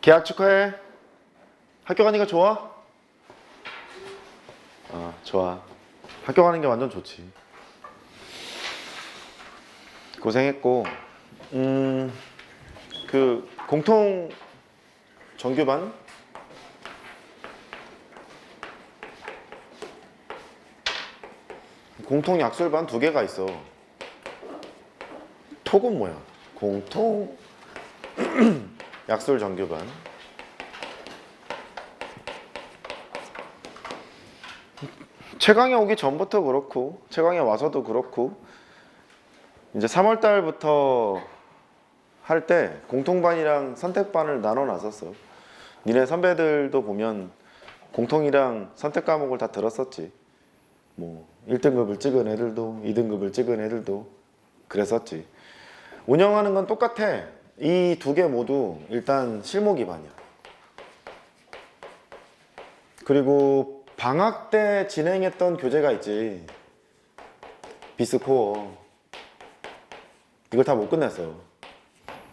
계약 축하해. 학교 가니까 좋아? 좋아. 학교 가는 게 완전 좋지. 고생했고, 그 공통 정규반? 공통 약술반 2개가 있어. 톡은 뭐야? 공통 약술 정규반. 최강에 오기 전부터 그렇고 최강에 와서도 그렇고 이제 3월 달부터 할 때 공통반이랑 선택반을 나눠 놨었어. 니네 선배들도 보면 공통이랑 선택 과목을 다 들었었지. 뭐 1등급을 찍은 애들도 2등급을 찍은 애들도 그랬었지. 운영하는 건 똑같아. 이 2개 모두 일단 실무 기반이야. 그리고 방학 때 진행했던 교재가 있지. 비스코어. 이걸 다 못 끝냈어.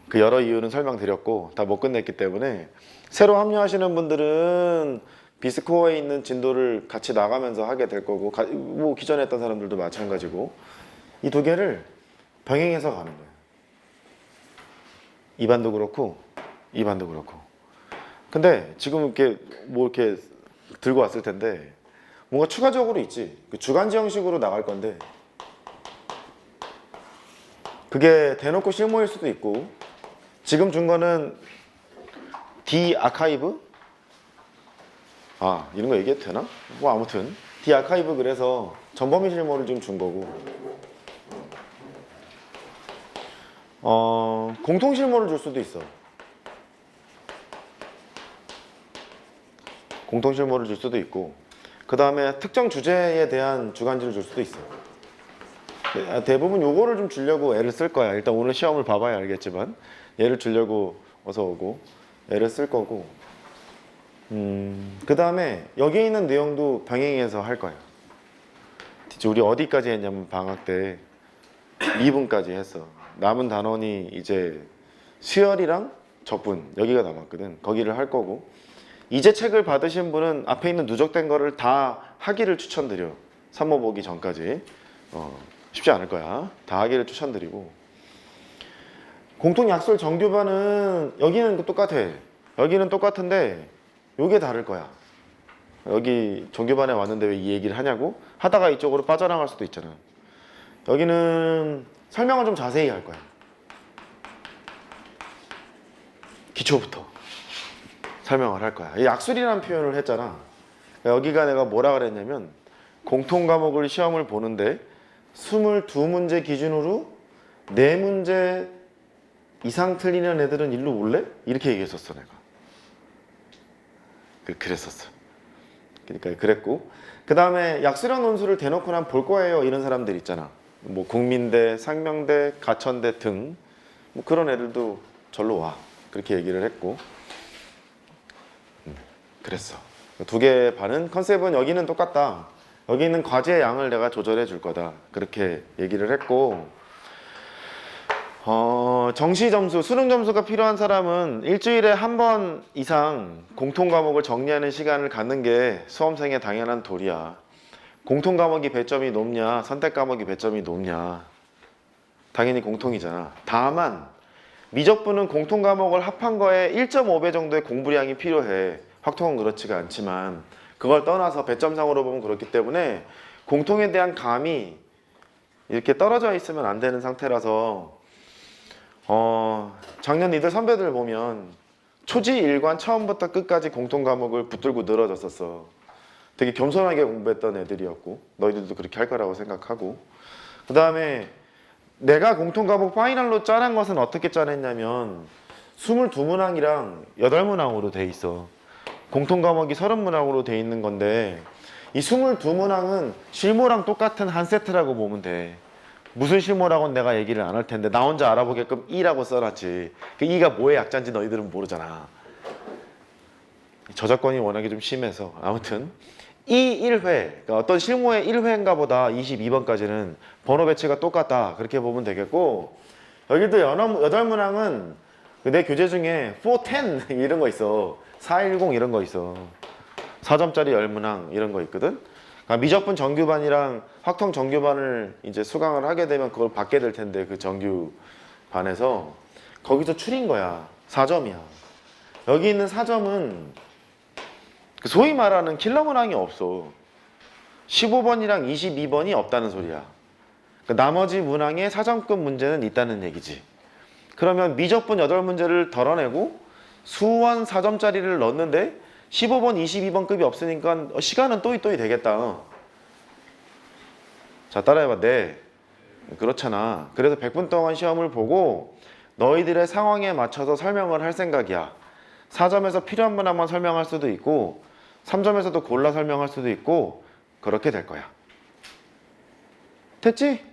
그 여러 이유는 설명드렸고 다 못 끝냈기 때문에 새로 합류하시는 분들은 비스코어에 있는 진도를 같이 나가면서 하게 될 거고, 뭐 기존에 했던 사람들도 마찬가지고, 이 2개를 병행해서 가는 거야. 이 반도 그렇고 이 반도 그렇고. 근데 지금 이렇게 뭐 이렇게 들고 왔을 텐데 뭔가 추가적으로 있지. 그 주간지 형식으로 나갈 건데 그게 대놓고 실무일 수도 있고, 지금 준 거는 D 아카이브? 이런 거 얘기해도 되나? 뭐 아무튼 D 아카이브, 그래서 전범위 실무를 지금 준 거고, 공통 실무를 줄 수도 있어. 공통 실무를 줄 수도 있고, 그 다음에 특정 주제에 대한 주간지를 줄 수도 있어. 대부분 요거를 좀 주려고 애를 쓸 거야. 일단 오늘 시험을 봐봐야 알겠지만 얘를 주려고 어서 오고 애를 쓸 거고, 그 다음에 여기 있는 내용도 병행해서 할 거야. 우리 어디까지 했냐면 방학 때 미분까지 했어. 남은 단원이 이제 수열이랑 적분 여기가 남았거든. 거기를 할 거고, 이제 책을 받으신 분은 앞에 있는 누적된 거를 다 하기를 추천드려. 산모 보기 전까지. 쉽지 않을 거야. 다 하기를 추천드리고, 공통 약술 정규반은 여기는 똑같아. 여기는 똑같은데 요게 다를 거야. 여기 정규반에 왔는데 왜 이 얘기를 하냐고 하다가 이쪽으로 빠져나갈 수도 있잖아. 여기는 설명을 좀 자세히 할 거야. 기초부터 설명을 할 거야. 이 약술이라는 표현을 했잖아. 여기가 내가 뭐라 그랬냐면, 공통 과목을 시험을 보는데 22문제 기준으로 4문제 이상 틀리는 애들은 일로 올래? 이렇게 얘기했었어 내가. 그랬었어. 그러니까 그랬고, 그 다음에 약수령 논술을 대놓고 난 볼 거예요 이런 사람들 있잖아. 뭐 국민대, 상명대, 가천대 등 뭐 그런 애들도 절로 와. 그렇게 얘기를 했고, 그랬어. 2개 반은 컨셉은 여기는 똑같다. 여기 있는 과제의 양을 내가 조절해 줄 거다. 그렇게 얘기를 했고, 정시 점수, 수능 점수가 필요한 사람은 일주일에 한 번 이상 공통 과목을 정리하는 시간을 갖는 게 수험생의 당연한 도리야. 공통 과목이 배점이 높냐, 선택 과목이 배점이 높냐, 당연히 공통이잖아. 다만 미적분은 공통 과목을 합한 거에 1.5배 정도의 공부량이 필요해. 확통은 그렇지가 않지만 그걸 떠나서 배점상으로 보면 그렇기 때문에 공통에 대한 감이 이렇게 떨어져 있으면 안 되는 상태라서, 작년 니들 선배들 보면 초지 일관 처음부터 끝까지 공통 과목을 붙들고 늘어졌었어. 되게 겸손하게 공부했던 애들이었고, 너희들도 그렇게 할 거라고 생각하고, 그 다음에 내가 공통 과목 파이널로 짜는 것은 어떻게 짜냈냐면 22문항이랑 8문항으로 돼 있어. 공통 과목이 30문항으로 돼 있는 건데, 이 22문항은 실무랑 똑같은 한 세트라고 보면 돼. 무슨 실무라고는 내가 얘기를 안 할 텐데 나 혼자 알아보게끔 E라고 써놨지. 그 E가 뭐의 약자인지 너희들은 모르잖아. 저작권이 워낙에 좀 심해서. 아무튼 이 1회, 그러니까 어떤 실무의 1회인가 보다 22번까지는 번호 배치가 똑같다. 그렇게 보면 되겠고, 여기도 8문항은 내 교재 중에 410 이런 거 있어. 410 이런 거 있어. 4점짜리 열문항 이런 거 있거든. 그러니까 미적분 정규반이랑 확통 정규반을 이제 수강을 하게 되면 그걸 받게 될 텐데, 그 정규반에서 거기서 추린 거야. 4점이야. 여기 있는 4점은 소위 말하는 킬러 문항이 없어. 15번이랑 22번이 없다는 소리야. 그러니까 나머지 문항에 4점급 문제는 있다는 얘기지. 그러면 미적분 8문제를 덜어내고 수원 4점짜리를 넣었는데 15번, 22번급이 없으니까 시간은 또이또이 되겠다. 자, 따라해봐. 네. 그렇잖아. 그래서 100분 동안 시험을 보고 너희들의 상황에 맞춰서 설명을 할 생각이야. 4점에서 필요한 문항만 설명할 수도 있고 3점에서도 골라 설명할 수도 있고 그렇게 될 거야. 됐지?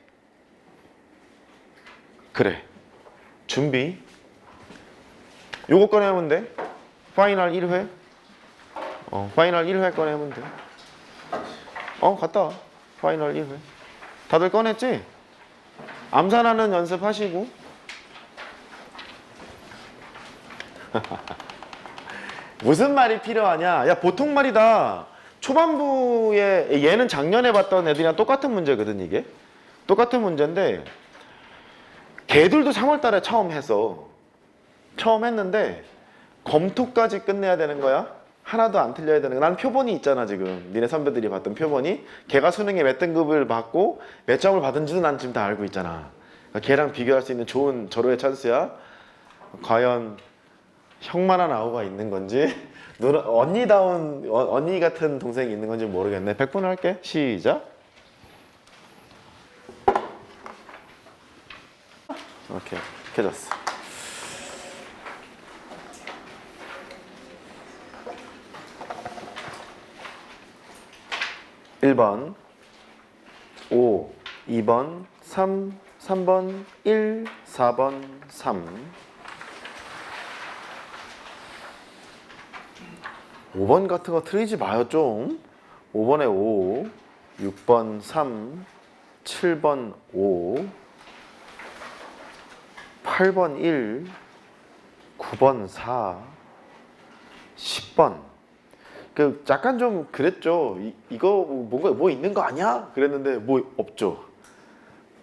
그래. 준비. 요거 꺼내면 돼. 파이널 1회. 파이널 1회 꺼내면 돼. 갔다 와. 파이널 1회. 다들 꺼냈지? 암산하는 연습하시고. 무슨 말이 필요하냐? 야, 보통 말이다. 초반부에 얘는 작년에 봤던 애들이랑 똑같은 문제거든, 이게. 똑같은 문제인데 걔들도 3월 달에 처음 했어. 처음 했는데 검토까지 끝내야 되는 거야. 하나도 안 틀려야 되는 거야. 난 표본이 있잖아, 지금. 니네 선배들이 봤던 표본이. 걔가 수능에 몇 등급을 받고 몇 점을 받은지도 난 지금 다 알고 있잖아. 그러니까 걔랑 비교할 수 있는 좋은 절호의 찬스야. 과연 형만한 아우가 있는 건지 언니다운 언니 같은 동생이 있는 건지 모르겠네. 100분 할게. 시작. 오케이. 켜졌어. 1번 5 2번 3 3번 1 4번 3 5번 같은 거 틀리지 마요 좀. 5번에 5 6번 3 7번 5 8번 1 9번 4 10번 그 약간 좀 그랬죠. 이거 뭔가 뭐 있는 거 아니야? 그랬는데 뭐 없죠.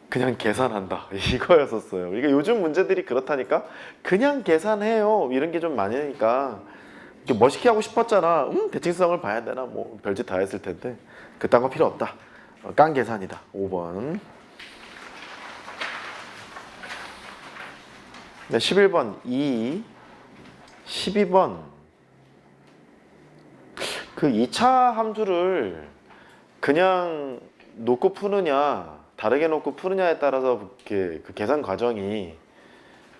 그냥 계산한다 이거였었어요. 이게 요즘 문제들이 그렇다니까. 그냥 계산해요 이런 게 좀 많으니까 멋있게 하고 싶었잖아. 대칭성을 봐야 되나 뭐 별짓 다 했을 텐데 그딴 거 필요 없다. 깡 계산이다. 5번. 네, 11번 2 12번 그 2차 함수를 그냥 놓고 푸느냐 다르게 놓고 푸느냐에 따라서 그 계산 과정이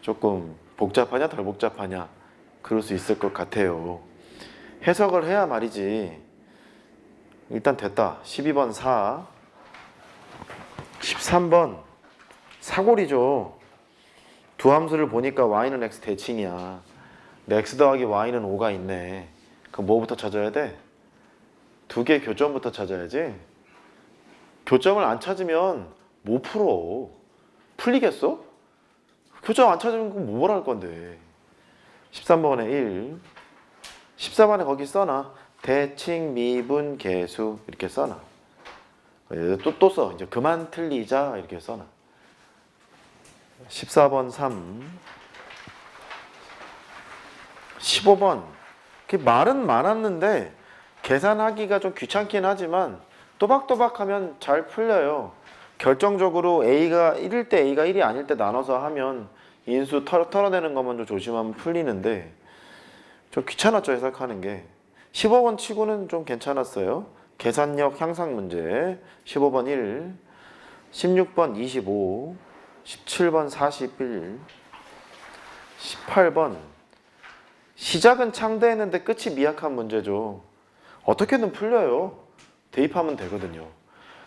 조금 복잡하냐 덜 복잡하냐 그럴 수 있을 것 같아요. 해석을 해야 말이지. 일단 됐다. 12번 4 13번 사골이죠. 두 함수를 보니까 y는 x 대칭이야. 근데 x 더하기 y는 5가 있네. 그럼 뭐부터 찾아야 돼? 두 개 교점부터 찾아야지. 교점을 안 찾으면 못 풀어. 풀리겠어? 교점 안 찾으면 그럼 뭘 할 건데. 13번에 1 14번에 거기 써놔. 대칭 미분 계수 이렇게 써놔. 또 써. 이제 그만 틀리자 이렇게 써놔. 14번 3 15번 말은 많았는데 계산하기가 좀 귀찮긴 하지만 또박또박 하면 잘 풀려요. 결정적으로 A가 1일 때 A가 1이 아닐 때 나눠서 하면 인수 털어내는 것만 좀 조심하면 풀리는데 좀 귀찮았죠 해석하는 게. 15번 치고는 좀 괜찮았어요. 계산력 향상 문제 15번 1 16번 25 17번 41 18번 시작은 창대했는데 끝이 미약한 문제죠. 어떻게든 풀려요. 대입하면 되거든요.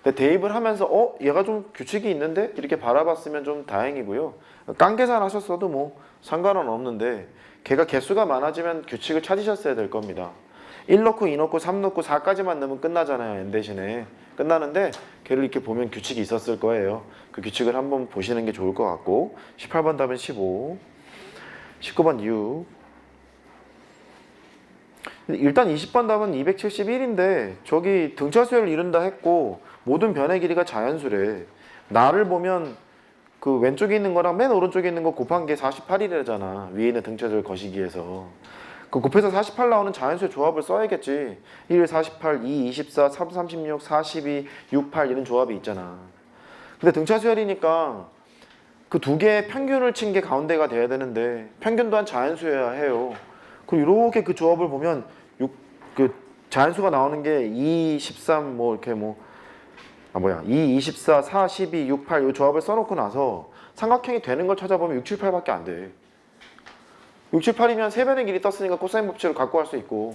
근데 대입을 하면서 얘가 좀 규칙이 있는데 이렇게 바라봤으면 좀 다행이고요. 깡 계산하셨어도 뭐 상관은 없는데 걔가 개수가 많아지면 규칙을 찾으셨어야 될 겁니다. 1 넣고 2 넣고 3 넣고 4까지만 넣으면 끝나잖아요. n 대신에 끝나는데 걔를 이렇게 보면 규칙이 있었을 거예요. 그 규칙을 한번 보시는 게 좋을 것 같고 18번 답은 15 19번 6. 일단 20번 답은 271인데 저기 등차 수열을 이룬다 했고 모든 변의 길이가 자연수래. 나를 보면 그 왼쪽에 있는 거랑 맨 오른쪽에 있는 거 곱한 게 48이래잖아. 위에 있는 등차 수열 거시기에서. 그 곱해서 48 나오는 자연수의 조합을 써야겠지. 1, 48, 2, 24, 3, 36, 42, 68 이런 조합이 있잖아. 근데 등차 수열이니까 그 두 개의 평균을 친 게 가운데가 돼야 되는데 평균 또한 자연수여야 해요. 그리고 이렇게 그 조합을 보면 그 자연수가 나오는 게 2, 13 뭐 이렇게 2, 24, 4, 12, 6, 8 이 조합을 써놓고 나서 삼각형이 되는 걸 찾아보면 6, 7, 8밖에 안 돼. 6, 7, 8이면 세 변의 길이 떴으니까 코사인 법칙을 갖고 할 수 있고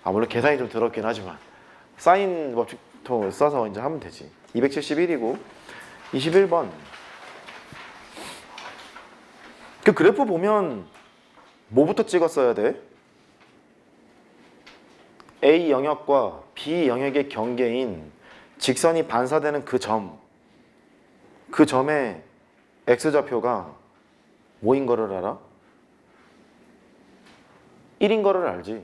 물론 계산이 좀 더럽긴 하지만 사인 법칙도 써서 이제 하면 되지. 271이고 21번 그 그래프 보면 뭐부터 찍었어야 돼? A 영역과 B 영역의 경계인 직선이 반사되는 그 점의 X좌표가 뭐인 거를 알아? 1인 거를 알지.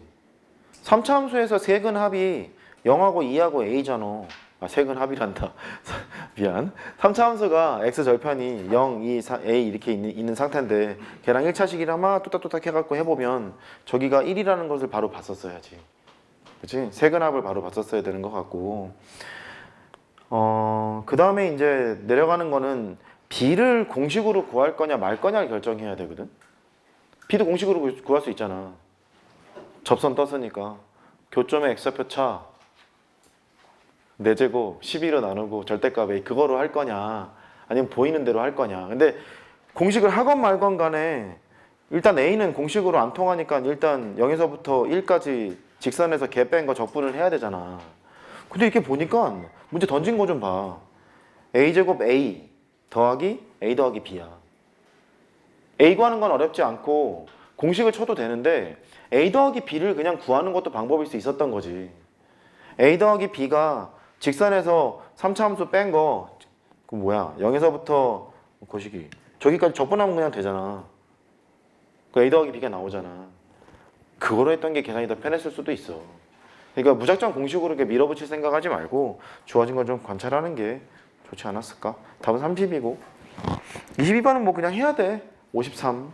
3차 함수에서 세근 합이 0하고 2하고 A잖아. 세근 합이란다. 미안. 3차 함수가 X 절편이 0, 2, 4, A 이렇게 있는 상태인데 걔랑 1차식이랑 막 뚜딱뚜딱 해갖고 해보면 저기가 1이라는 것을 바로 봤었어야지. 그치? 세근 합을 바로 봤었어야 되는 것 같고 그 다음에 이제 내려가는 거는 B를 공식으로 구할 거냐 말 거냐를 결정해야 되거든. B도 공식으로 구할 수 있잖아. 접선 떴으니까 교점의 X좌표 차 4제곱 12로 나누고 절대값 A 그거로 할 거냐 아니면 보이는 대로 할 거냐. 근데 공식을 하건 말건 간에 일단 A는 공식으로 안 통하니까 일단 0에서부터 1까지 직선에서 개 뺀 거 적분을 해야 되잖아. 근데 이렇게 보니까 문제 던진 거 좀 봐. A제곱 A 더하기 A 더하기 B야. A 구하는 건 어렵지 않고 공식을 쳐도 되는데 A 더하기 B를 그냥 구하는 것도 방법일 수 있었던 거지. A 더하기 B가 직선에서 3차 함수 뺀 거 그 뭐야 0에서부터 거시기 저기까지 적분하면 그냥 되잖아. 그 A 더하기 B가 나오잖아. 그거로 했던 게 계산이 더 편했을 수도 있어. 그러니까 무작정 공식으로 이렇게 밀어붙일 생각하지 말고 주어진 걸 좀 관찰하는 게 좋지 않았을까? 답은 30이고 22번은 뭐 그냥 해야 돼. 53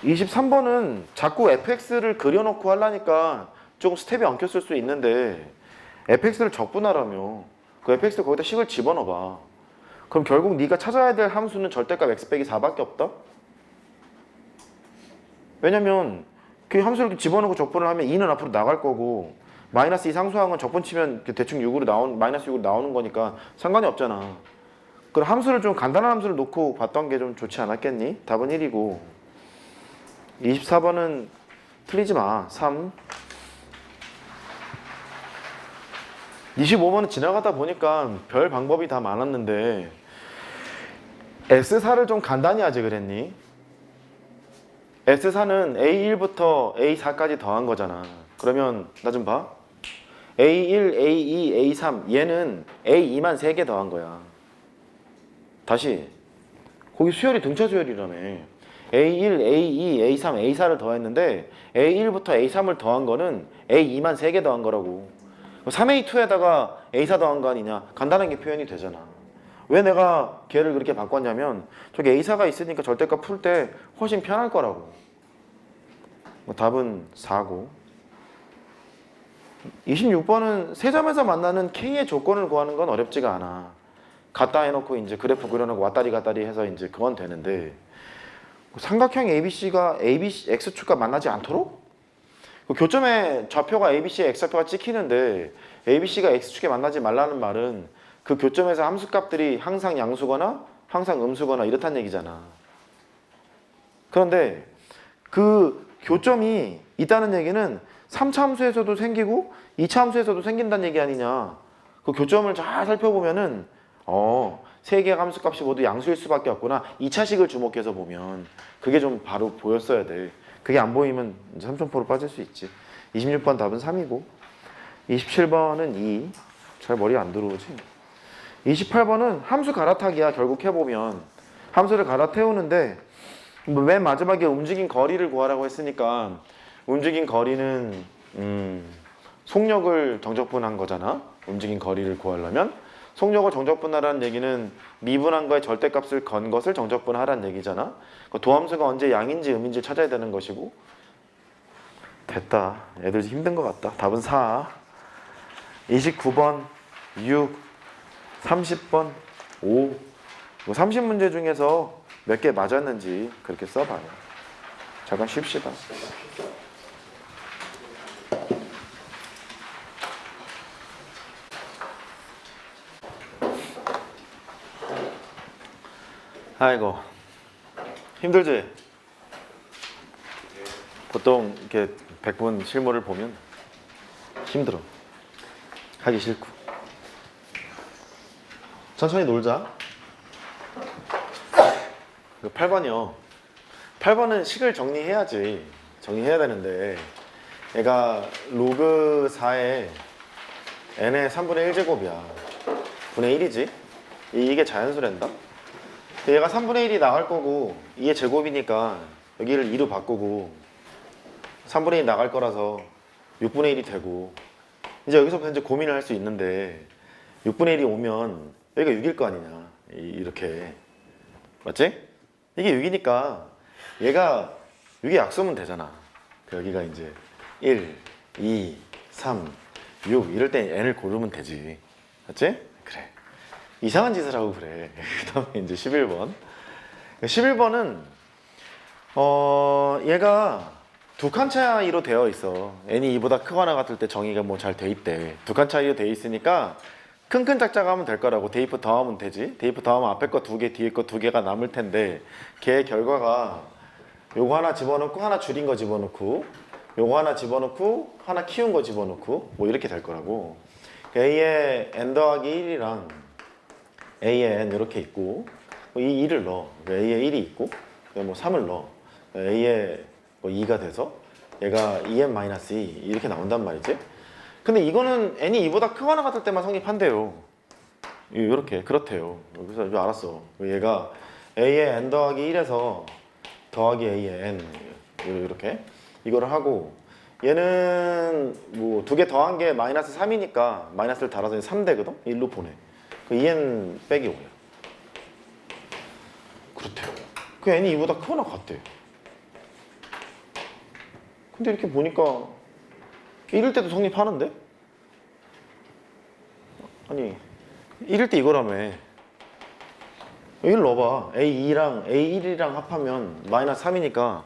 23번은 자꾸 fx를 그려놓고 하려니까 조금 스텝이 엉켰을 수 있는데 fx를 적분하라며 그 fx를 거기다 식을 집어넣어봐. 그럼 결국 네가 찾아야 될 함수는 절대값 x 빼기 4밖에 없다? 왜냐면 그 함수를 이렇게 집어넣고 적분을 하면 2는 앞으로 나갈 거고 마이너스 2 상수항은 적분 치면 대충 6으로 마이너스 6으로 나오는 거니까 상관이 없잖아. 그럼 함수를 좀 간단한 함수를 놓고 봤던 게 좀 좋지 않았겠니? 답은 1이고 24번은 틀리지 마. 3 25번은 지나가다 보니까 별 방법이 다 많았는데 S사를 좀 간단히 하지 그랬니? S사는 A1부터 A4까지 더한 거잖아. 그러면 나 좀 봐. A1, A2, A3 얘는 A2만 3개 더한 거야. 다시 거기 수열이 등차 수열이라며. A1, A2, A3, A4를 더했는데 A1부터 A3을 더한 거는 A2만 3개 더한 거라고. 3A2에다가 A4 더한 거 아니냐. 간단한 게 표현이 되잖아. 왜 내가 걔를 그렇게 바꿨냐면 저기 A4가 있으니까 절대값 풀 때 훨씬 편할 거라고. 답은 4고 26번은 세 점에서 만나는 K의 조건을 구하는 건 어렵지가 않아. 갖다 해놓고 이제 그래프 그려놓고 왔다리 갔다리 해서 이제 그건 되는데 삼각형 ABC가 X축과 만나지 않도록? 그 교점의 좌표가 ABC의 X좌표가 찍히는데 ABC가 X축에 만나지 말라는 말은 그 교점에서 함수값들이 항상 양수거나 항상 음수거나 이렇다는 얘기잖아. 그런데 그 교점이 있다는 얘기는 3차 함수에서도 생기고 2차 함수에서도 생긴다는 얘기 아니냐. 그 교점을 잘 살펴보면은 세 개의 함수값이 모두 양수일 수밖에 없구나. 2차식을 주목해서 보면 그게 좀 바로 보였어야 돼. 그게 안 보이면 삼천포로 빠질 수 있지. 26번 답은 3이고 27번은 2. 잘 머리 안 들어오지. 28번은 함수 갈아타기야. 결국 해보면 함수를 갈아태우는데 맨 마지막에 움직인 거리를 구하라고 했으니까 움직인 거리는 속력을 정적분한 거잖아. 움직인 거리를 구하려면 속력을 정적분하라는 얘기는 미분한 거에 절대값을 건 것을 정적분하라는 얘기잖아. 그 도함수가 언제 양인지 음인지 찾아야 되는 것이고. 됐다. 애들 힘든 것 같다. 답은 4. 29번 6 30번 5 30문제 중에서 몇 개 맞았는지 그렇게 써봐요. 잠깐 쉽시다. 아이고 힘들지? 보통 이렇게 100분 실물을 보면 힘들어. 하기 싫고. 천천히 놀자. 8번이요. 8번은 식을 정리해야지. 정리해야 되는데 얘가 로그 4에 n의 3분의 1제곱이야. 분의 1이지. 이게 자연수란다. 얘가 3분의 1이 나갈 거고 2의 제곱이니까 여기를 2로 바꾸고 3분의 1 나갈 거라서 6분의 1이 되고 이제 여기서부터 이제 고민을 할 수 있는데 6분의 1이 오면 여기가 6일 거 아니냐. 이렇게. 맞지? 이게 6이니까 얘가 6의 약수면 되잖아. 여기가 이제 1, 2, 3, 6 이럴 때 n을 고르면 되지. 맞지? 그래. 이상한 짓을 하고 그래. 그 다음에 이제 11번. 11번은 얘가 두 칸 차이로 되어 있어. n이 2보다 크거나 같을 때 정의가 뭐 잘 돼 있대. 두 칸 차이로 돼 있으니까 큰큰 작작 하면 될 거라고. 대입부 더하면 되지. 대입부 더하면 앞에 거 2개, 뒤에 거 2개가 남을 텐데 걔의 결과가 요거 하나 집어넣고 하나 줄인 거 집어넣고 요거 하나 집어넣고 하나 키운 거 집어넣고 뭐 이렇게 될 거라고. a의 n 더하기 1이랑 a의 n 이렇게 있고 이 2를 넣어. a의 1이 있고 뭐 3을 넣어. a의 2가 돼서 얘가 2n-2 이렇게 나온단 말이지. 근데 이거는 n이 2보다 크거나 같을 때만 성립한대요. 이렇게 그렇대요. 그래서 이제 알았어. 얘가 a의 n 더하기 1에서 더하기 a의 n 이렇게 이거를 하고 얘는 뭐 두 개 더한 게 마이너스 3이니까 마이너스를 달아서 3되거든? 1로 보내. 그 2n 빼기 5야. 그렇대요. 그 n이 2보다 크거나 같대. 근데 이렇게 보니까 이럴 때도 성립하는데? 아니 1일 때 이거라며. 여기를 넣어봐. A2랑 A1이랑 합하면 마이너스 3이니까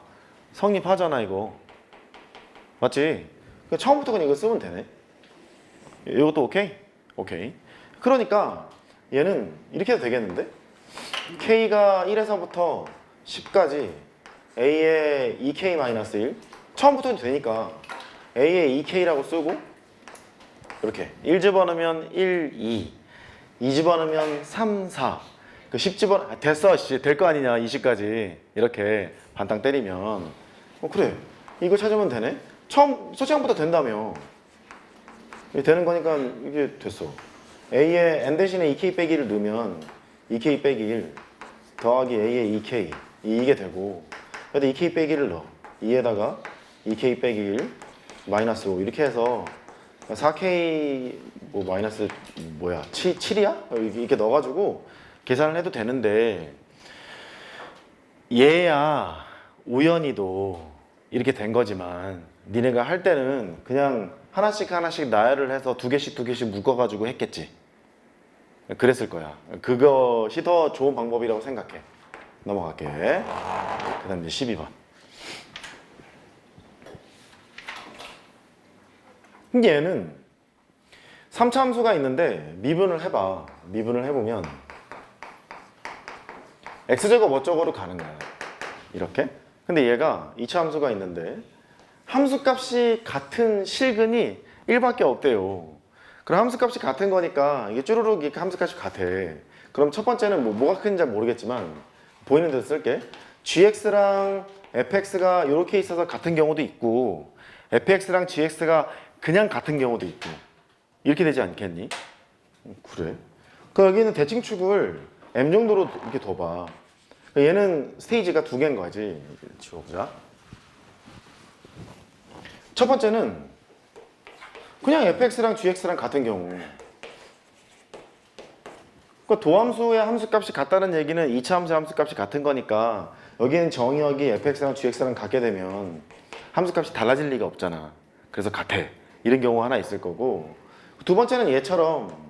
성립하잖아 이거. 맞지? 처음부터 그냥 이거 쓰면 되네. 이것도 오케이? 오케이. 그러니까 얘는 이렇게 해도 되겠는데? K가 1에서부터 10까지 A의 2K-1 처음부터 해도 되니까 A의 2K라고 쓰고 이렇게 1 집어넣으면 1, 2 집어넣으면 3, 4 그 10 집어넣으면 됐어 될 거 아니냐 20까지 이렇게 반땅 때리면 그래 이거 찾으면 되네. 처음 서치형부터 된다며. 이게 되는 거니까 이게 됐어. A의 n 대신에 2K 빼기 1을 넣으면 2K 빼기 1 더하기 A의 2K 이게 되고 여기다 2K 빼기 1을 넣어. 2에다가 2K 빼기 1 마이너스 5 이렇게 해서 4K 뭐 마이너스 뭐야 7이야? 이렇게 넣어가지고 계산을 해도 되는데 얘야 우연히도 이렇게 된 거지만 니네가 할 때는 그냥 하나씩 하나씩 나열을 해서 두 개씩 묶어가지고 했겠지. 그랬을 거야. 그것이 더 좋은 방법이라고 생각해. 넘어갈게. 그 다음 이제 12번. 얘는 3차 함수가 있는데 미분을 해봐. 미분을 해보면 x제곱 어쩌고로 가는 거야. 이렇게. 근데 얘가 2차 함수가 있는데 함수값이 같은 실근이 1밖에 없대요. 그럼 함수값이 같은 거니까 이게 쭈루룩 이렇게 함수값이 같아. 그럼 첫 번째는 뭐가 큰지 잘 모르겠지만 보이는 대로 쓸게. gx랑 fx가 이렇게 있어서 같은 경우도 있고 fx랑 gx가 그냥 같은 경우도 있고 이렇게 되지 않겠니? 그래. 그 여기는 대칭축을 m 정도로 이렇게 둬봐. 얘는 스테이지가 두 개인 거지. 지워보자. 첫 번째는 그냥 fx랑 gx랑 같은 경우. 그러니까 도함수의 함수값이 같다는 얘기는 2차 함수의 함수값이 같은 거니까 여기는 정의역이 fx랑 gx랑 같게 되면 함수값이 달라질 리가 없잖아. 그래서 같아. 이런 경우 하나 있을 거고, 두 번째는 얘처럼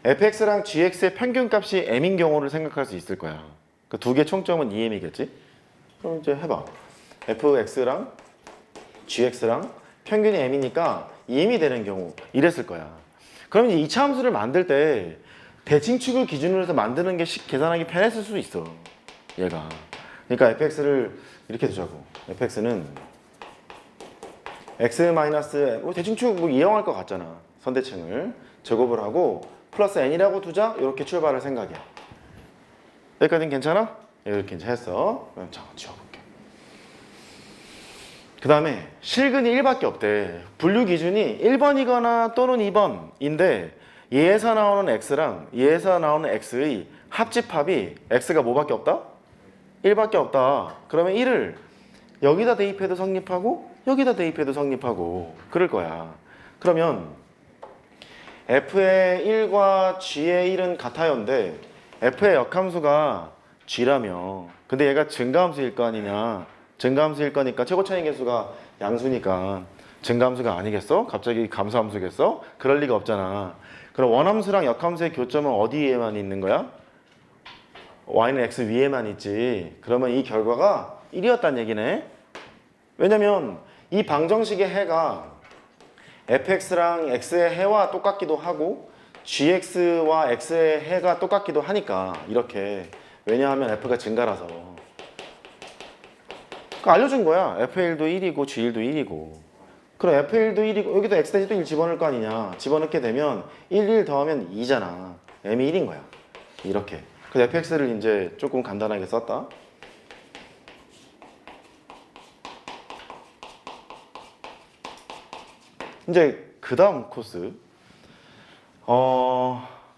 fx랑 gx의 평균값이 m인 경우를 생각할 수 있을 거야. 그 두 개 총점은 2m이겠지? 그럼 이제 해봐. fx랑 gx랑 평균이 m이니까 2m이 되는 경우 이랬을 거야. 그럼 이제 2차 함수를 만들 때 대칭축을 기준으로 해서 만드는 게 계산하기 편했을 수도 있어. 얘가. 그러니까 fx를 이렇게 두자고. fx는 x 대칭축 뭐 이용할 것 같잖아. 선대칭을 제곱을 하고 플러스 n이라고 두자. 이렇게 출발할 생각이야. 여기까지는 괜찮아? 이렇게 이제 했어. 그럼 잠깐 지워볼게. 그 다음에 실근이 1밖에 없대. 분류 기준이 1번이거나 또는 2번인데 얘에서 나오는 x랑 얘에서 나오는 x의 합집합이 x가 뭐밖에 없다? 1밖에 없다. 그러면 1을 여기다 대입해도 성립하고 여기다 대입해도 성립하고 그럴 거야. 그러면 f의 1과 g의 1은 같아요인데 f의 역함수가 g라며, 근데 얘가 증가함수일 거 아니냐. 증가함수일 거니까 최고 차이 계수가 양수니까 증가함수가 아니겠어? 갑자기 감소함수겠어? 그럴 리가 없잖아. 그럼 원함수랑 역함수의 교점은 어디에만 있는 거야? y는 x 위에만 있지. 그러면 이 결과가 1이었다는 얘기네. 왜냐면 이 방정식의 해가 fx랑 x의 해와 똑같기도 하고 gx와 x의 해가 똑같기도 하니까 이렇게. 왜냐하면 f가 증가라서. 알려준 거야. f1도 1이고 g1도 1이고. 그럼 f1도 1이고 여기도 x-도 1 집어넣을 거 아니냐. 집어넣게 되면 1 더하면 2잖아. m이 1인 거야. 이렇게. 그래서 fx를 이제 조금 간단하게 썼다. 이제 그 다음 코스.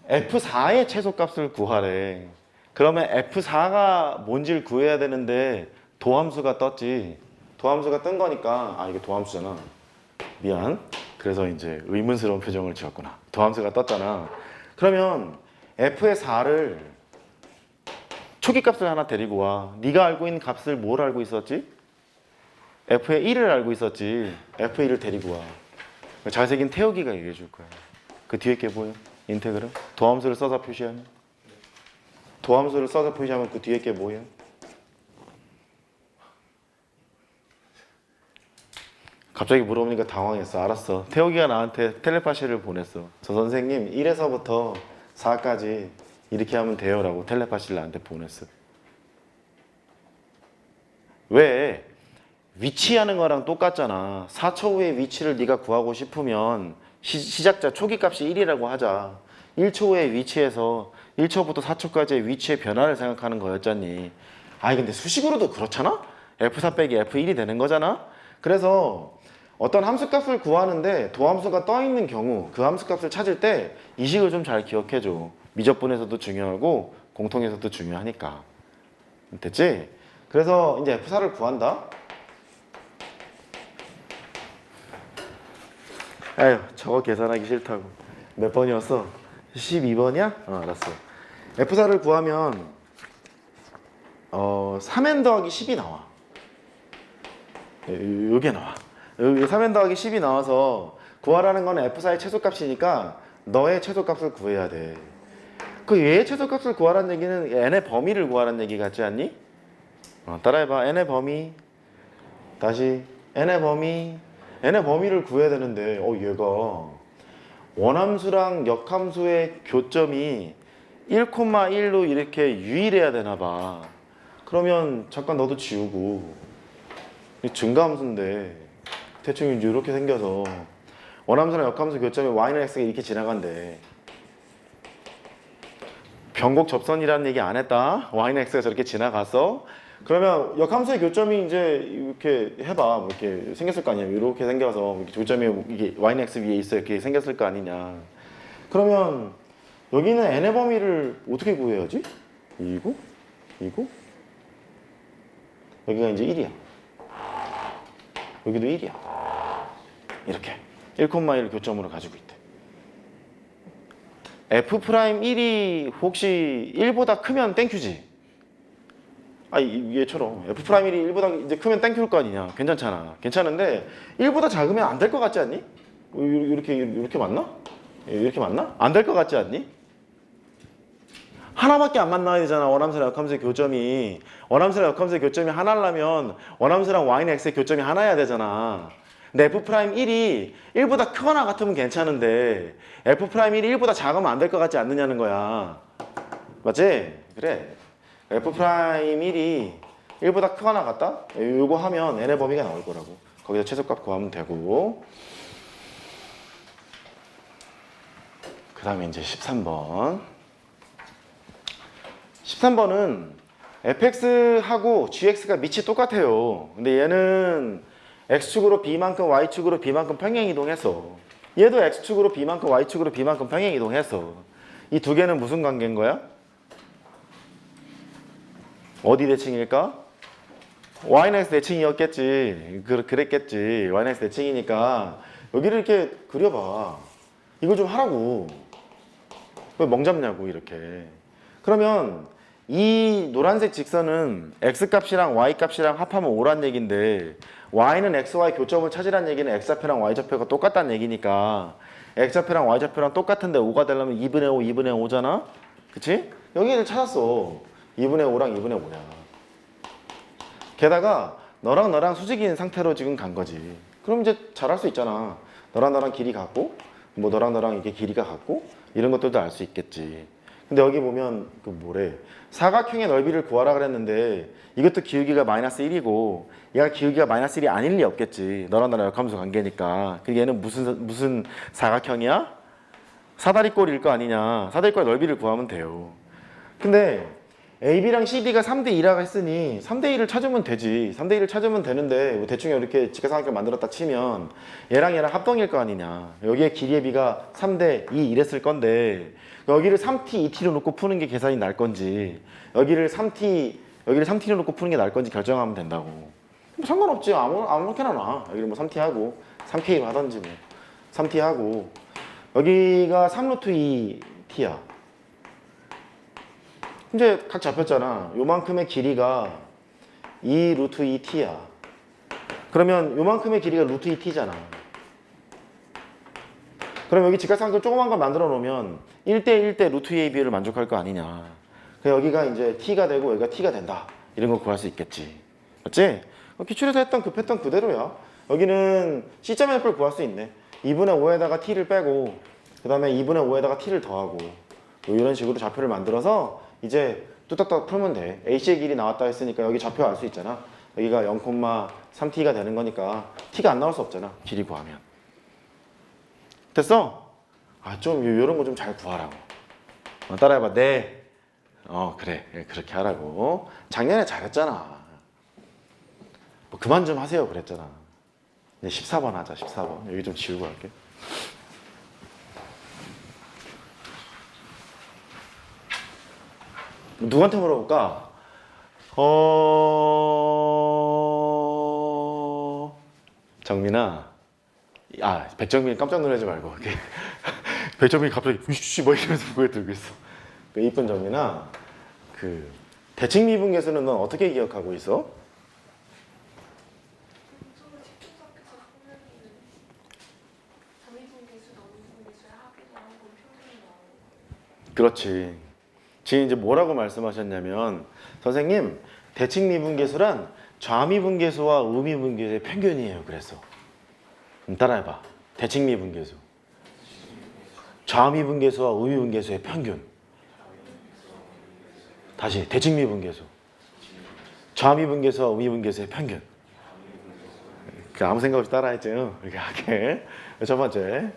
F4의 최소값을 구하래. 그러면 F4가 뭔지를 구해야 되는데 도함수가 떴지. 도함수가 뜬 거니까 이게 도함수잖아. 미안. 그래서 이제 의문스러운 표정을 지었구나. 도함수가 떴잖아. 그러면 F의 4를 초기값을 하나 데리고 와. 네가 알고 있는 값을 뭘 알고 있었지? F의 1을 알고 있었지. F1을 데리고 와. 잘생긴 태우기가 얘기해 줄 거야. 그 뒤에 게 뭐예요? 인테그럴? 도함수를 써서 표시하면? 도함수를 써서 표시하면 그 뒤에 게 뭐예요? 갑자기 물어보니까 당황했어. 알았어. 태우기가 나한테 텔레파시를 보냈어. 저 선생님 1에서부터 4까지 이렇게 하면 돼요 라고 텔레파시를 나한테 보냈어. 왜? 위치하는 거랑 똑같잖아. 4초 후의 위치를 네가 구하고 싶으면 시작자 초기값이 1이라고 하자. 1초 후의 위치에서 1초부터 4초까지의 위치의 변화를 생각하는 거였잖니. 근데 수식으로도 그렇잖아? F4 빼기 F1이 되는 거잖아? 그래서 어떤 함수값을 구하는데 도함수가 떠 있는 경우 그 함수값을 찾을 때 이 식을 좀 잘 기억해줘. 미적분에서도 중요하고 공통에서도 중요하니까. 됐지? 그래서 이제 F4를 구한다. 에휴, 저거 계산하기 싫다고. 몇 번이었어? 12번이야? 알았어. F4를 구하면 3n 더하기 10이 나와. 요게 나와. 여기 3n 더하기 10이 나와서 구하라는 건 F4의 최소값이니까 너의 최소값을 구해야 돼. 그 얘의 최소값을 구하라는 얘기는 n의 범위를 구하라는 얘기 같지 않니? 따라해봐. n의 범위. 다시 n의 범위. n의 범위를 구해야 되는데 얘가 원함수랑 역함수의 교점이 1,1로 이렇게 유일해야 되나 봐. 그러면 잠깐 너도 지우고. 증가함수인데 대충 이렇게 생겨서 원함수랑 역함수 교점이 y는 x가 이렇게 지나간대. 변곡 접선이라는 얘기 안 했다. y는 x가 저렇게 지나갔어. 그러면 역함수의 교점이 이제 이렇게 해봐. 뭐 이렇게 생겼을 거 아니야. 이렇게 생겨서 이렇게 교점이 이게 y는 x 위에 있어. 이렇게 생겼을 거 아니냐. 그러면 여기는 n의 범위를 어떻게 구해야지? 이거? 이고 여기가 이제 1이야. 여기도 1이야. 이렇게 1,1 교점으로 가지고 있대. F'1이 혹시 1보다 크면 땡큐지? 아, 얘처럼 F'1이 1보다 이제 크면 땡큐일 거 아니냐. 괜찮잖아. 괜찮은데 1보다 작으면 안 될 것 같지 않니? 이렇게 맞나? 이렇게 맞나? 안 될 것 같지 않니? 하나밖에 안 만나야 되잖아. 원함수랑 역함수의 교점이. 원함수랑 역함수의 교점이 하나라면 원함수랑 y는 x의 교점이 하나여야 되잖아. 근데 F'1이 1보다 크거나 같으면 괜찮은데 F'1이 1보다 작으면 안 될 것 같지 않느냐는 거야. 맞지? 그래. F'1이 1보다 크거나 같다? 요거 하면 n의 범위가 나올 거라고. 거기서 최소값 구하면 되고. 그 다음에 이제 13번. 13번은 fx하고 gx가 밑이 똑같아요. 근데 얘는 x축으로 b만큼 y축으로 b만큼 평행 이동했어. 얘도 x축으로 b만큼 y축으로 b만큼 평행 이동했어. 이 두 개는 무슨 관계인 거야? 어디 대칭일까? y는 x 대칭이었겠지. 그랬겠지. y는 x 대칭이니까 여기를 이렇게 그려봐. 이걸 좀 하라고. 왜 멍잡냐고 이렇게. 그러면 이 노란색 직선은 x값이랑 y값이랑 합하면 5란 얘기인데 y는 xy 교점을 찾으란 얘기는 x좌표랑 y좌표가 똑같다는 얘기니까 x좌표랑 y좌표랑 똑같은데 5가 되려면 2분의 5, 2분의 5잖아? 그치? 여기를 찾았어. 2분의 5랑 2분의 5야. 게다가 너랑 너랑 수직인 상태로 지금 간 거지. 그럼 이제 잘할 수 있잖아. 너랑 너랑 길이 같고 뭐 너랑 너랑 이게 길이가 같고 이런 것들도 알 수 있겠지. 근데 여기 보면 그 뭐래? 사각형의 넓이를 구하라 그랬는데 이것도 기울기가 마이너스 1이고 얘가 기울기가 마이너스 1이 아닐 리 없겠지. 너랑 나랑 역함수 관계니까. 그리고 얘는 무슨 사각형이야? 사다리꼴일 거 아니냐. 사다리꼴 넓이를 구하면 돼요. 근데 AB랑 CD가 3대 2라고 했으니 3대 2를 찾으면 되지. 3대 2를 찾으면 되는데 뭐 대충 이렇게 직각삼각형 만들었다 치면 얘랑 얘랑 합동일 거 아니냐. 여기에 길이의 비가 3대 2 이랬을 건데 여기를 3t, 2t로 놓고 푸는 게 계산이 날 건지 여기를 3t로 놓고 푸는 게 날 건지 결정하면 된다고. 뭐 상관없지. 아무렇게나 놔. 여기를 뭐 3t 하고 3k로 하던지 뭐 3t 하고 여기가 3루트 2t야. 이제 각 잡혔잖아. 요만큼의 길이가 2 루트 2t야. 그러면 요만큼의 길이가 루트 2t잖아. 그럼 여기 직각삼각형 조그만 거 만들어 놓으면 1대 1대 루트 2의 비율을 만족할 거 아니냐. 그럼 여기가 이제 t가 되고 여기가 t가 된다. 이런 거 구할 수 있겠지. 맞지? 기출에서 급했던 그대로야. 여기는 C점의 F를 구할 수 있네. 2분의 5에다가 t를 빼고 그 다음에 2분의 5에다가 t를 더하고 뭐 이런 식으로 좌표를 만들어서 이제 뚜딱뚜딱 풀면 돼. AC의 길이 나왔다 했으니까 여기 좌표 알 수 있잖아. 여기가 0,3t가 되는 거니까 t가 안 나올 수 없잖아. 길이 구하면. 됐어? 좀 이런 거 좀 잘 구하라고. 따라해봐. 네. 그래. 그렇게 하라고. 작년에 잘했잖아. 뭐 그만 좀 하세요 그랬잖아. 이제 14번 하자. 14번. 여기 좀 지우고 할게. 누구한테 물어볼까? 정민아. 백정민이 깜짝 놀라지 말고. 백정민이 갑자기 우씨 뭐 이러면서 고개 들고 있어. 그 이쁜 정민아. 그 대칭 미분계수는 넌 어떻게 기억하고 있어? 그렇지. 지금 이제 뭐라고 말씀하셨냐면 선생님 대칭 미분계수란 좌미분계수와 우미분계수의 평균이에요. 그래서 따라해봐. 대칭 미분계수 좌미분계수와 우미분계수의 평균. 다시 대칭 미분계수 좌미분계수와 우미분계수의 평균. 아무 생각 없이 따라했죠. 이렇게 하게. 첫 번째.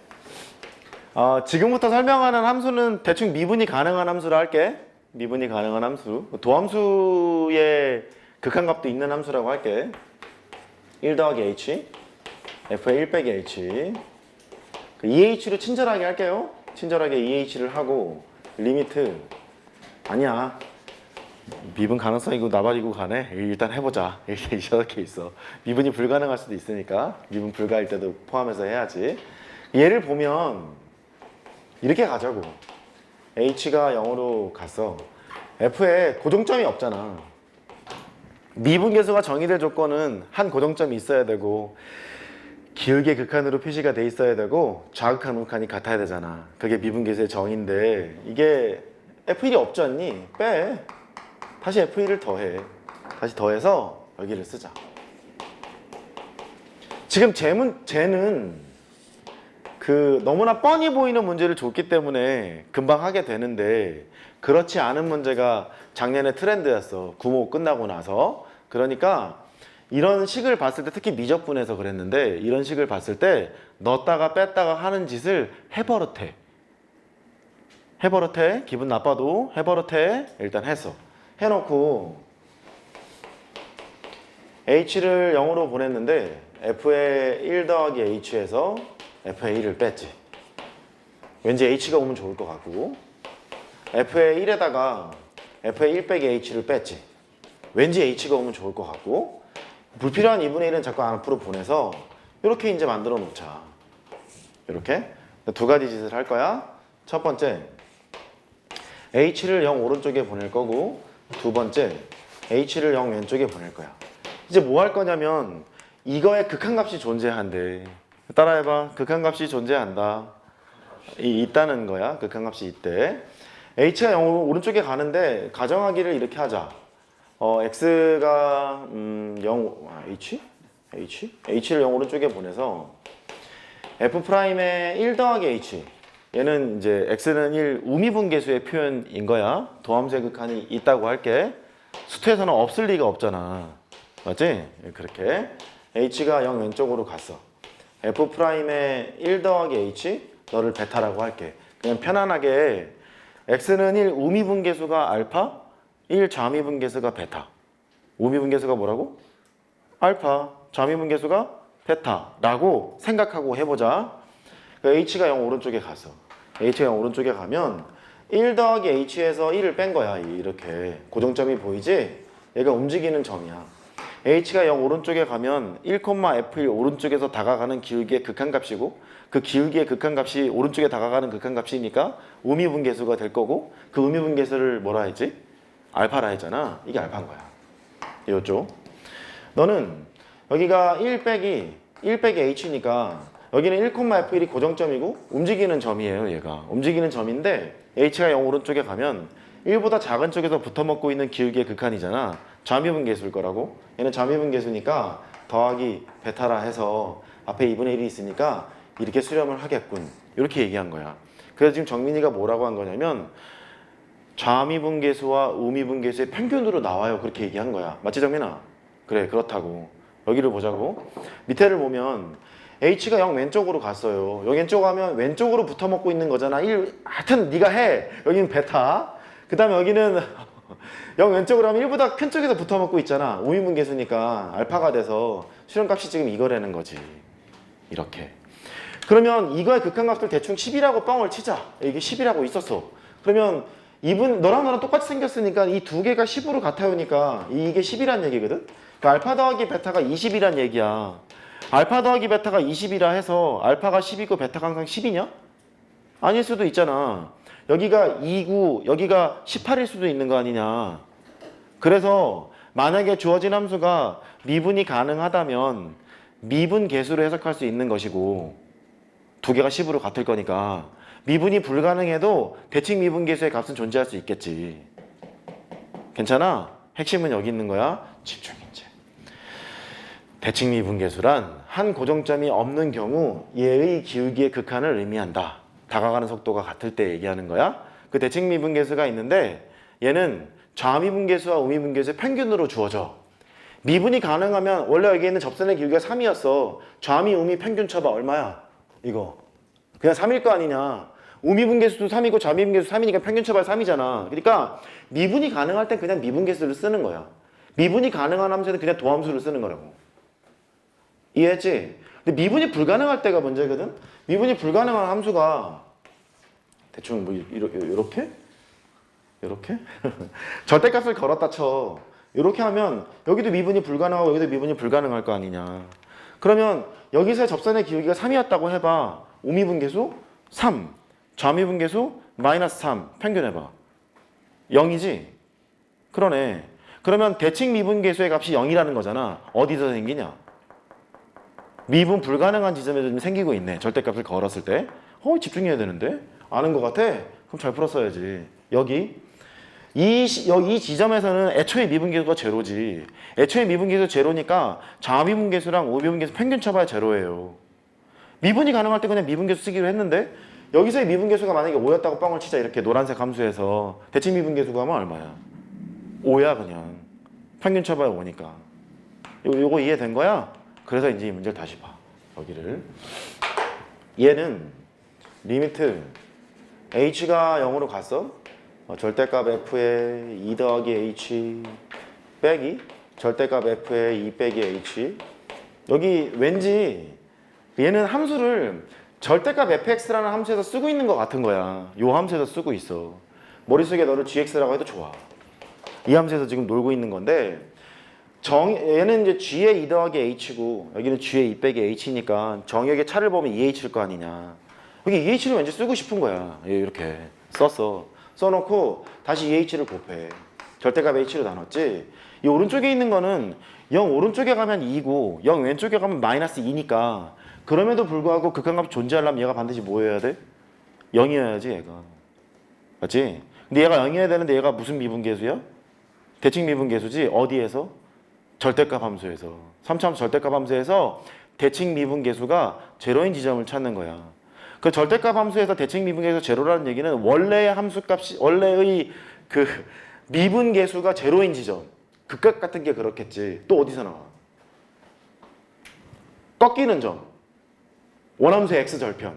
지금부터 설명하는 함수는 대충 미분이 가능한 함수로 할게. 미분이 가능한 함수. 도함수의 극한값도 있는 함수라고 할게. 1 더하기 h, f의 1 빼기 h. 2h로 친절하게 할게요. 친절하게 2h를 하고 리미트 아니야. 미분 가능성이고 나발이고 간에 일단 해보자. 이렇게 있어. 미분이 불가능할 수도 있으니까 미분 불가일 때도 포함해서 해야지. 얘를 보면 이렇게 가자고. h가 0으로 갔어. f에 고정점이 없잖아. 미분계수가 정의될 조건은 한 고정점이 있어야 되고 길게 극한으로 표시가 돼 있어야 되고 좌극한 우극한이 같아야 되잖아. 그게 미분계수의 정의인데 이게 f1이 없지 않니? 빼. 다시 f1을 더해. 다시 더해서 여기를 쓰자. 지금 쟤는 그 너무나 뻔히 보이는 문제를 줬기 때문에 금방 하게 되는데 그렇지 않은 문제가 작년에 트렌드였어. 구모 끝나고 나서. 그러니까 이런 식을 봤을 때 특히 미적분에서 그랬는데 이런 식을 봤을 때 넣었다가 뺐다가 하는 짓을 해버릇해. 해버릇해. 기분 나빠도 해버릇해. 일단 했어. 해놓고 h를 0으로 보냈는데 f의 1 더하기 h에서 f의 1을 뺐지. 왠지 h가 오면 좋을 것 같고 f의 1에다가 f의 1 빼기 h를 뺐지. 왠지 h가 오면 좋을 것 같고 불필요한 2분의 1은 자꾸 앞으로 보내서 이렇게 이제 만들어 놓자. 이렇게 두 가지 짓을 할 거야. 첫 번째 h를 0 오른쪽에 보낼 거고 두 번째 h를 0 왼쪽에 보낼 거야. 이제 뭐 할 거냐면 이거에 극한값이 존재한대. 따라해봐. 극한값이 존재한다. 있다는 거야. 극한값이 있대. h가 0 오른쪽에 가는데 가정하기를 이렇게 하자. x가 0 h를 0 오른쪽에 보내서 f'의 1 더하기 h 얘는 이제 x는 1 우미분계수의 표현인 거야. 도함수의 극한이 있다고 할게. 수투에서는 없을 리가 없잖아. 맞지? 그렇게 h가 0 왼쪽으로 갔어. f'의 1 더하기 h 너를 베타라고 할게. 그냥 편안하게 x는 1 우미분계수가 알파 1 좌미분계수가 베타. 우미분계수가 뭐라고? 알파. 좌미분계수가 베타라고 생각하고 해보자. h가 0 오른쪽에 갔어. h가 0 오른쪽에 가면 1 더하기 h에서 1을 뺀 거야. 이렇게 고정점이 보이지? 얘가 움직이는 점이야. h가 0 오른쪽에 가면 1,f1 오른쪽에서 다가가는 기울기의 극한값이고 그 기울기의 극한값이 오른쪽에 다가가는 극한값이니까 우미분계수가 될 거고 그 우미분계수를 뭐라 했지? 알파라 했잖아. 이게 알파인 거야. 이쪽. 너는 여기가 1 빼기 h니까 여기는 1,f1이 고정점이고 움직이는 점이에요. 얘가 움직이는 점인데 h가 0 오른쪽에 가면 1보다 작은 쪽에서 붙어먹고 있는 기울기의 극한이잖아. 좌미분계수일 거라고. 얘는 좌미분계수니까 더하기 베타라 해서 앞에 2분의 1이 있으니까 이렇게 수렴을 하겠군. 이렇게 얘기한 거야. 그래서 지금 정민이가 뭐라고 한 거냐면 좌미분계수와 우미분계수의 평균으로 나와요. 그렇게 얘기한 거야. 맞지 정민아? 그래 그렇다고. 여기를 보자고. 밑에를 보면 h가 0 왼쪽으로 갔어요. 여기 왼쪽 가면 왼쪽으로 붙어먹고 있는 거잖아. 하여튼 네가 해. 여기는 베타. 그 다음에 여기는 0 왼쪽으로 하면 1보다 큰 쪽에서 붙어먹고 있잖아. 우미분계수니까 알파가 돼서 수렴값이 지금 이거라는 거지. 이렇게. 그러면 이거의 극한값을 대충 10이라고 뻥을 치자. 이게 10이라고 있었어. 그러면 너랑 나랑 똑같이 생겼으니까 이 두 개가 10으로 같아오니까 이게 10이란 얘기거든. 그러니까 알파 더하기 베타가 20이란 얘기야. 알파 더하기 베타가 20이라 해서 알파가 10이고 베타가 항상 10이냐? 아닐 수도 있잖아. 여기가 2구, 여기가 18일 수도 있는 거 아니냐. 그래서 만약에 주어진 함수가 미분이 가능하다면 미분 계수로 해석할 수 있는 것이고 두 개가 10으로 같을 거니까 미분이 불가능해도 대칭 미분 계수의 값은 존재할 수 있겠지. 괜찮아? 핵심은 여기 있는 거야. 집중 이제. 대칭 미분 계수란 한 고정점이 없는 경우 얘의 기울기의 극한을 의미한다. 다가가는 속도가 같을 때 얘기하는 거야. 그 대칭 미분 계수가 있는데 얘는 좌미분 계수와 우미분 계수의 평균으로 주어져. 미분이 가능하면 원래 여기 있는 접선의 기울기가 3이었어. 좌미, 우미 평균 쳐봐. 얼마야? 이거. 그냥 3일 거 아니냐. 우미분계수도 3이고 좌미분계수 3이니까 평균 쳐봐야 3이잖아. 그러니까 미분이 가능할 땐 그냥 미분계수를 쓰는 거야. 미분이 가능한 함수는 그냥 도함수를 쓰는 거라고. 이해했지? 근데 미분이 불가능할 때가 문제거든? 미분이 불가능한 함수가 대충 뭐 이렇게? 이렇게 절대값을 걸었다 쳐. 이렇게 하면 여기도 미분이 불가능하고 여기도 미분이 불가능할 거 아니냐. 그러면 여기서의 접선의 기울기가 3이었다고 해봐. 우미분계수 3, 좌미분계수 마이너스 3 평균해봐. 0이지? 그러네. 그러면 대칭 미분계수의 값이 0이라는 거잖아. 어디서 생기냐? 미분 불가능한 지점에서 좀 생기고 있네. 절대값을 걸었을 때. 집중해야 되는데? 아는 것 같아? 그럼 잘 풀었어야지. 여기 이 지점에서는 애초에 미분계수가 제로지. 애초에 미분계수 제로니까 좌미분계수랑 우미분계수 평균 쳐봐야 제로예요. 미분이 가능할 때 그냥 미분계수 쓰기로 했는데 여기서의 미분계수가 만약에 5였다고 뻥을 치자. 이렇게 노란색 함수에서 대칭 미분계수가 하면 얼마야? 5야 그냥. 평균 쳐봐야 5니까. 요거 이해된 거야? 그래서 이제 이 문제를 다시 봐. 여기를. 얘는 리미트 h가 0으로 갔어. 절대값 f의 2 더하기 h 빼기 절대값 f의 2 빼기 h. 여기 왠지 얘는 함수를 절대값 fx라는 함수에서 쓰고 있는 것 같은 거야. 요 함수에서 쓰고 있어. 머릿속에 너를 gx라고 해도 좋아. 이 함수에서 지금 놀고 있는 건데 얘는 이제 g의 2 더하기 h고 여기는 g의 2 빼기 h니까 정역의 차를 보면 2h일 거 아니냐. 여기 2h를 왠지 쓰고 싶은 거야. 이렇게 써놓고 다시 2h를 곱해. 절대값 h로 나눴지. 이 오른쪽에 있는 거는 0 오른쪽에 가면 2고 0 왼쪽에 가면 마이너스 2니까 그럼에도 불구하고 극한값이 존재하려면 얘가 반드시 뭐 해야 돼? 0이어야지 얘가. 맞지? 근데 얘가 0이어야 되는데 얘가 무슨 미분계수야? 대칭 미분계수지. 어디에서? 절대값 함수에서. 3차함수 절대값 함수에서 대칭 미분계수가 제로인 지점을 찾는 거야. 그 절대값 함수에서 대칭 미분계수 제로라는 얘기는 원래의 함수값이 원래의 그 미분계수가 제로인 지점. 극값 같은 게 그렇겠지. 또 어디서 나와? 꺾이는 점. 원함수의 x절편.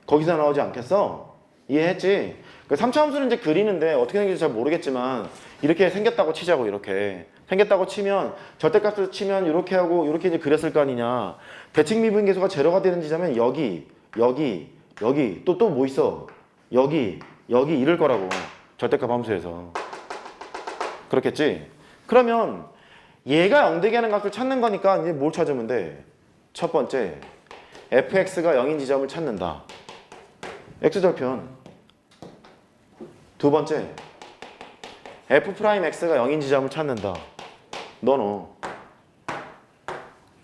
거기서 나오지 않겠어? 이해했지? 그 3차 함수는 이제 그리는데 어떻게 생길지 잘 모르겠지만 이렇게 생겼다고 치자고. 이렇게 생겼다고 치면 절대값을 치면 이렇게 하고 이렇게 이제 그렸을 거 아니냐. 대칭 미분계수가 제로가 되는 지점은 여기 또 뭐 있어? 여기 이럴 거라고. 절대값 함수에서. 그렇겠지? 그러면 얘가 0 되게 하는 값을 찾는 거니까 이제 뭘 찾으면 돼? 첫 번째 fx가 0인 지점을 찾는다. x절편. 두 번째 f'x가 0인 지점을 찾는다. 너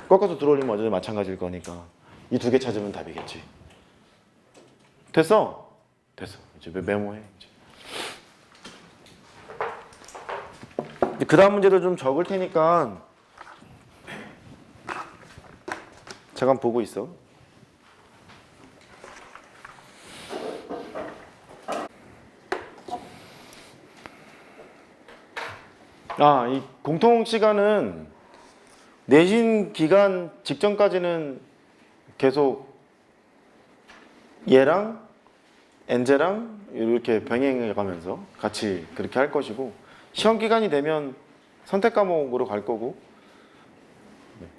꺾어서 들어올리면 어차피 마찬가지일 거니까 이 두 개 찾으면 답이겠지. 됐어? 됐어. 이제 메모해. 그 다음 문제도 좀 적을 테니까 잠깐 보고 있어. 이 공통 시간은 내신 기간 직전까지는 계속 얘랑 엔제랑 이렇게 병행해 가면서 같이 그렇게 할 것이고 시험 기간이 되면 선택 과목으로 갈 거고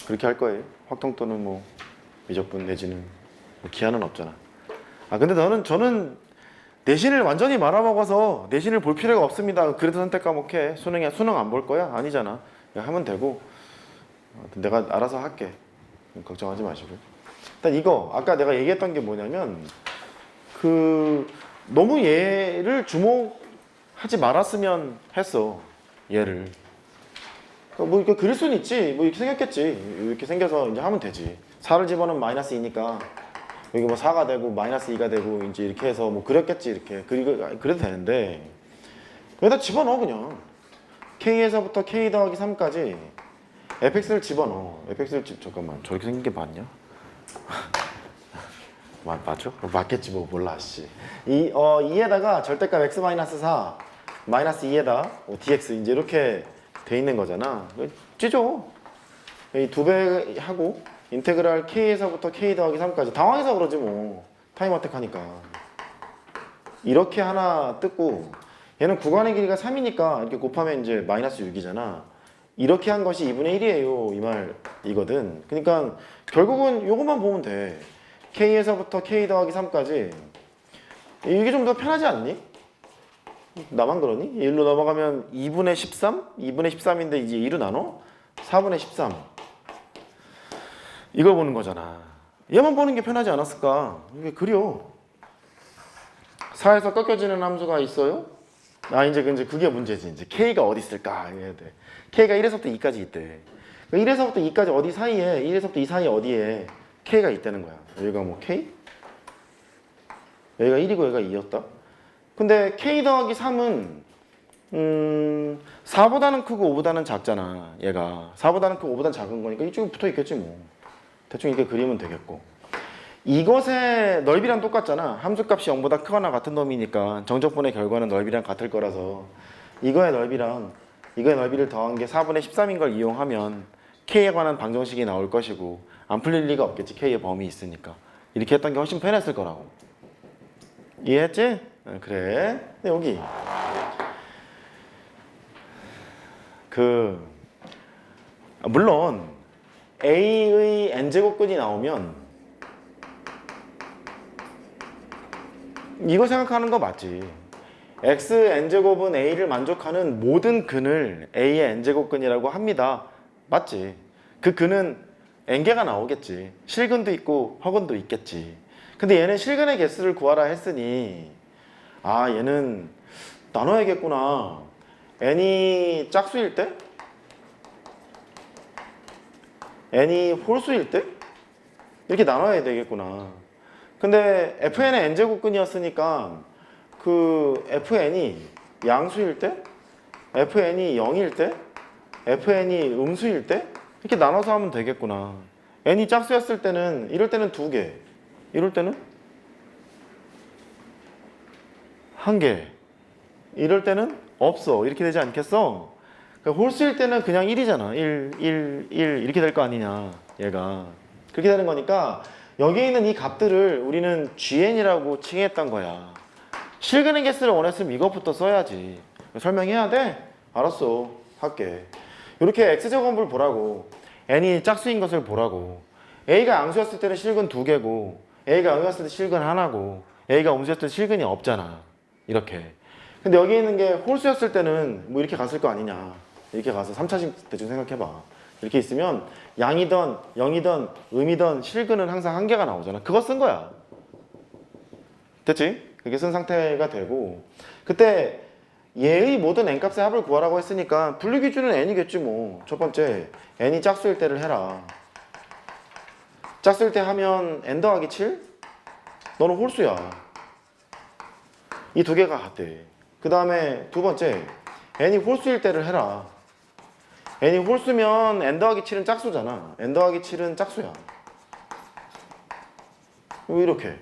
그렇게 할 거예요. 확통 또는 뭐 미적분 내지는 뭐 기한은 없잖아. 근데 저는 내신을 완전히 말아먹어서 내신을 볼 필요가 없습니다. 그래도 선택 과목 해. 수능 안 볼 거야? 아니잖아. 그냥 하면 되고 내가 알아서 할게. 걱정하지 마시고. 일단 이거 아까 내가 얘기했던 게 뭐냐면 너무 얘를 주목하지 말았으면 했어. 얘를. 뭐 이렇게 그릴 수는 있지. 뭐 이렇게 생겼겠지. 이렇게 생겨서 이제 하면 되지. 4를 집어넣으면 마이너스 2니까 여기 뭐 4가 되고 마이너스 2가 되고 이제 이렇게 해서 뭐 그렸겠지. 이렇게 그래도 되는데 여기다 집어넣어 그냥. K에서부터 K 더하기 3까지 fx를 집어넣어. 잠깐만 저렇게 생긴 게 맞냐? 맞죠? 맞겠지 뭐 몰라 씨. 2에다가 절대값 x-4 마이너스 2에다 dx 이제 이렇게 돼 있는 거잖아. 찢어. 이 2배 하고 인테그랄 k에서부터 k 더하기 3까지 당황해서 그러지 뭐. 타임 어택 하니까. 이렇게 하나 뜯고 얘는 구간의 길이가 3이니까 이렇게 곱하면 이제 마이너스 6이잖아. 이렇게 한 것이 2분의 1이에요. 이 말이거든. 그러니까 결국은 이것만 보면 돼. k에서부터 k 더하기 3까지. 이게 좀 더 편하지 않니? 나만 그러니? 1로 넘어가면 2분의 13? 2분의 13인데 이제 2로 나눠? 4분의 13. 이걸 보는 거잖아. 얘만 보는 게 편하지 않았을까? 이게 그려. 4에서 꺾여지는 함수가 있어요? 이제 그게 문제지. 이제 K가 어디 있을까? 해야 돼. K가 1에서부터 2까지 있대. 1에서부터 2까지 어디 사이에, 1에서부터 2 사이 어디에 K가 있다는 거야. 여기가 뭐 K? 여기가 1이고 여기가 2였다. 근데 K 더하기 3은 4보다는 크고 5보다는 작잖아. 얘가 4보다는 크고 5보다는 작은 거니까 이쪽에 붙어 있겠지 뭐. 대충 이렇게 그리면 되겠고. 이것의 넓이랑 똑같잖아. 함수값이 0보다 크거나 같은 놈이니까 정적분의 결과는 넓이랑 같을 거라서 이거의 넓이를 더한 게 4분의 13인 걸 이용하면 K에 관한 방정식이 나올 것이고 안 풀릴 리가 없겠지. K의 범위 있으니까. 이렇게 했던 게 훨씬 편했을 거라고. 이해했지? 그래. 근데 여기 물론 A의 n제곱근이 나오면 이거 생각하는 거 맞지. x n제곱은 A를 만족하는 모든 근을 A의 n제곱근이라고 합니다. 맞지. 그 근은 n개가 나오겠지. 실근도 있고 허근도 있겠지. 근데 얘는 실근의 개수를 구하라 했으니 얘는 나눠야겠구나. n이 짝수일 때? n이 홀수일 때? 이렇게 나눠야 되겠구나. 근데 fn의 n제곱근이었으니까 그 fn이 양수일 때? fn이 0일 때? fn이 음수일 때? 이렇게 나눠서 하면 되겠구나. n이 짝수였을 때는 이럴 때는 2개, 이럴 때는 1개, 이럴 때는 없어. 이렇게 되지 않겠어? 그러니까 홀수일 때는 그냥 1이잖아. 1 이렇게 될 거 아니냐, 얘가. 그렇게 되는 거니까 여기에 있는 이 값들을 우리는 GN이라고 칭했던 거야. 실근의 개수를 원했으면 이것부터 써야지. 설명해야 돼? 알았어. 할게. 이렇게 X제곱을 보라고. N이 짝수인 것을 보라고. A가 양수였을 때는 실근 2개고 A가 음수였을 때 실근 1고 A가 음수였을 때 실근이 없잖아. 이렇게. 근데 여기 있는 게 홀수였을 때는 뭐 이렇게 갔을 거 아니냐. 이렇게 가서 3차식 대충 생각해봐. 이렇게 있으면 양이든 0이든 음이든 실근은 항상 1개가 나오잖아. 그거 쓴 거야. 됐지? 그게 쓴 상태가 되고 그때 얘의 모든 n값의 합을 구하라고 했으니까 분류 기준은 n이겠지 뭐. 첫 번째 n이 짝수일 때를 해라. 짝수일 때 하면 n 더하기 7? 너는 홀수야. 이 두 개가 같대. 그 다음에 두 번째 n이 홀수일 때를 해라. n이 홀수면 n 더하기 7은 짝수잖아. n 더하기 7은 짝수야. 이렇게.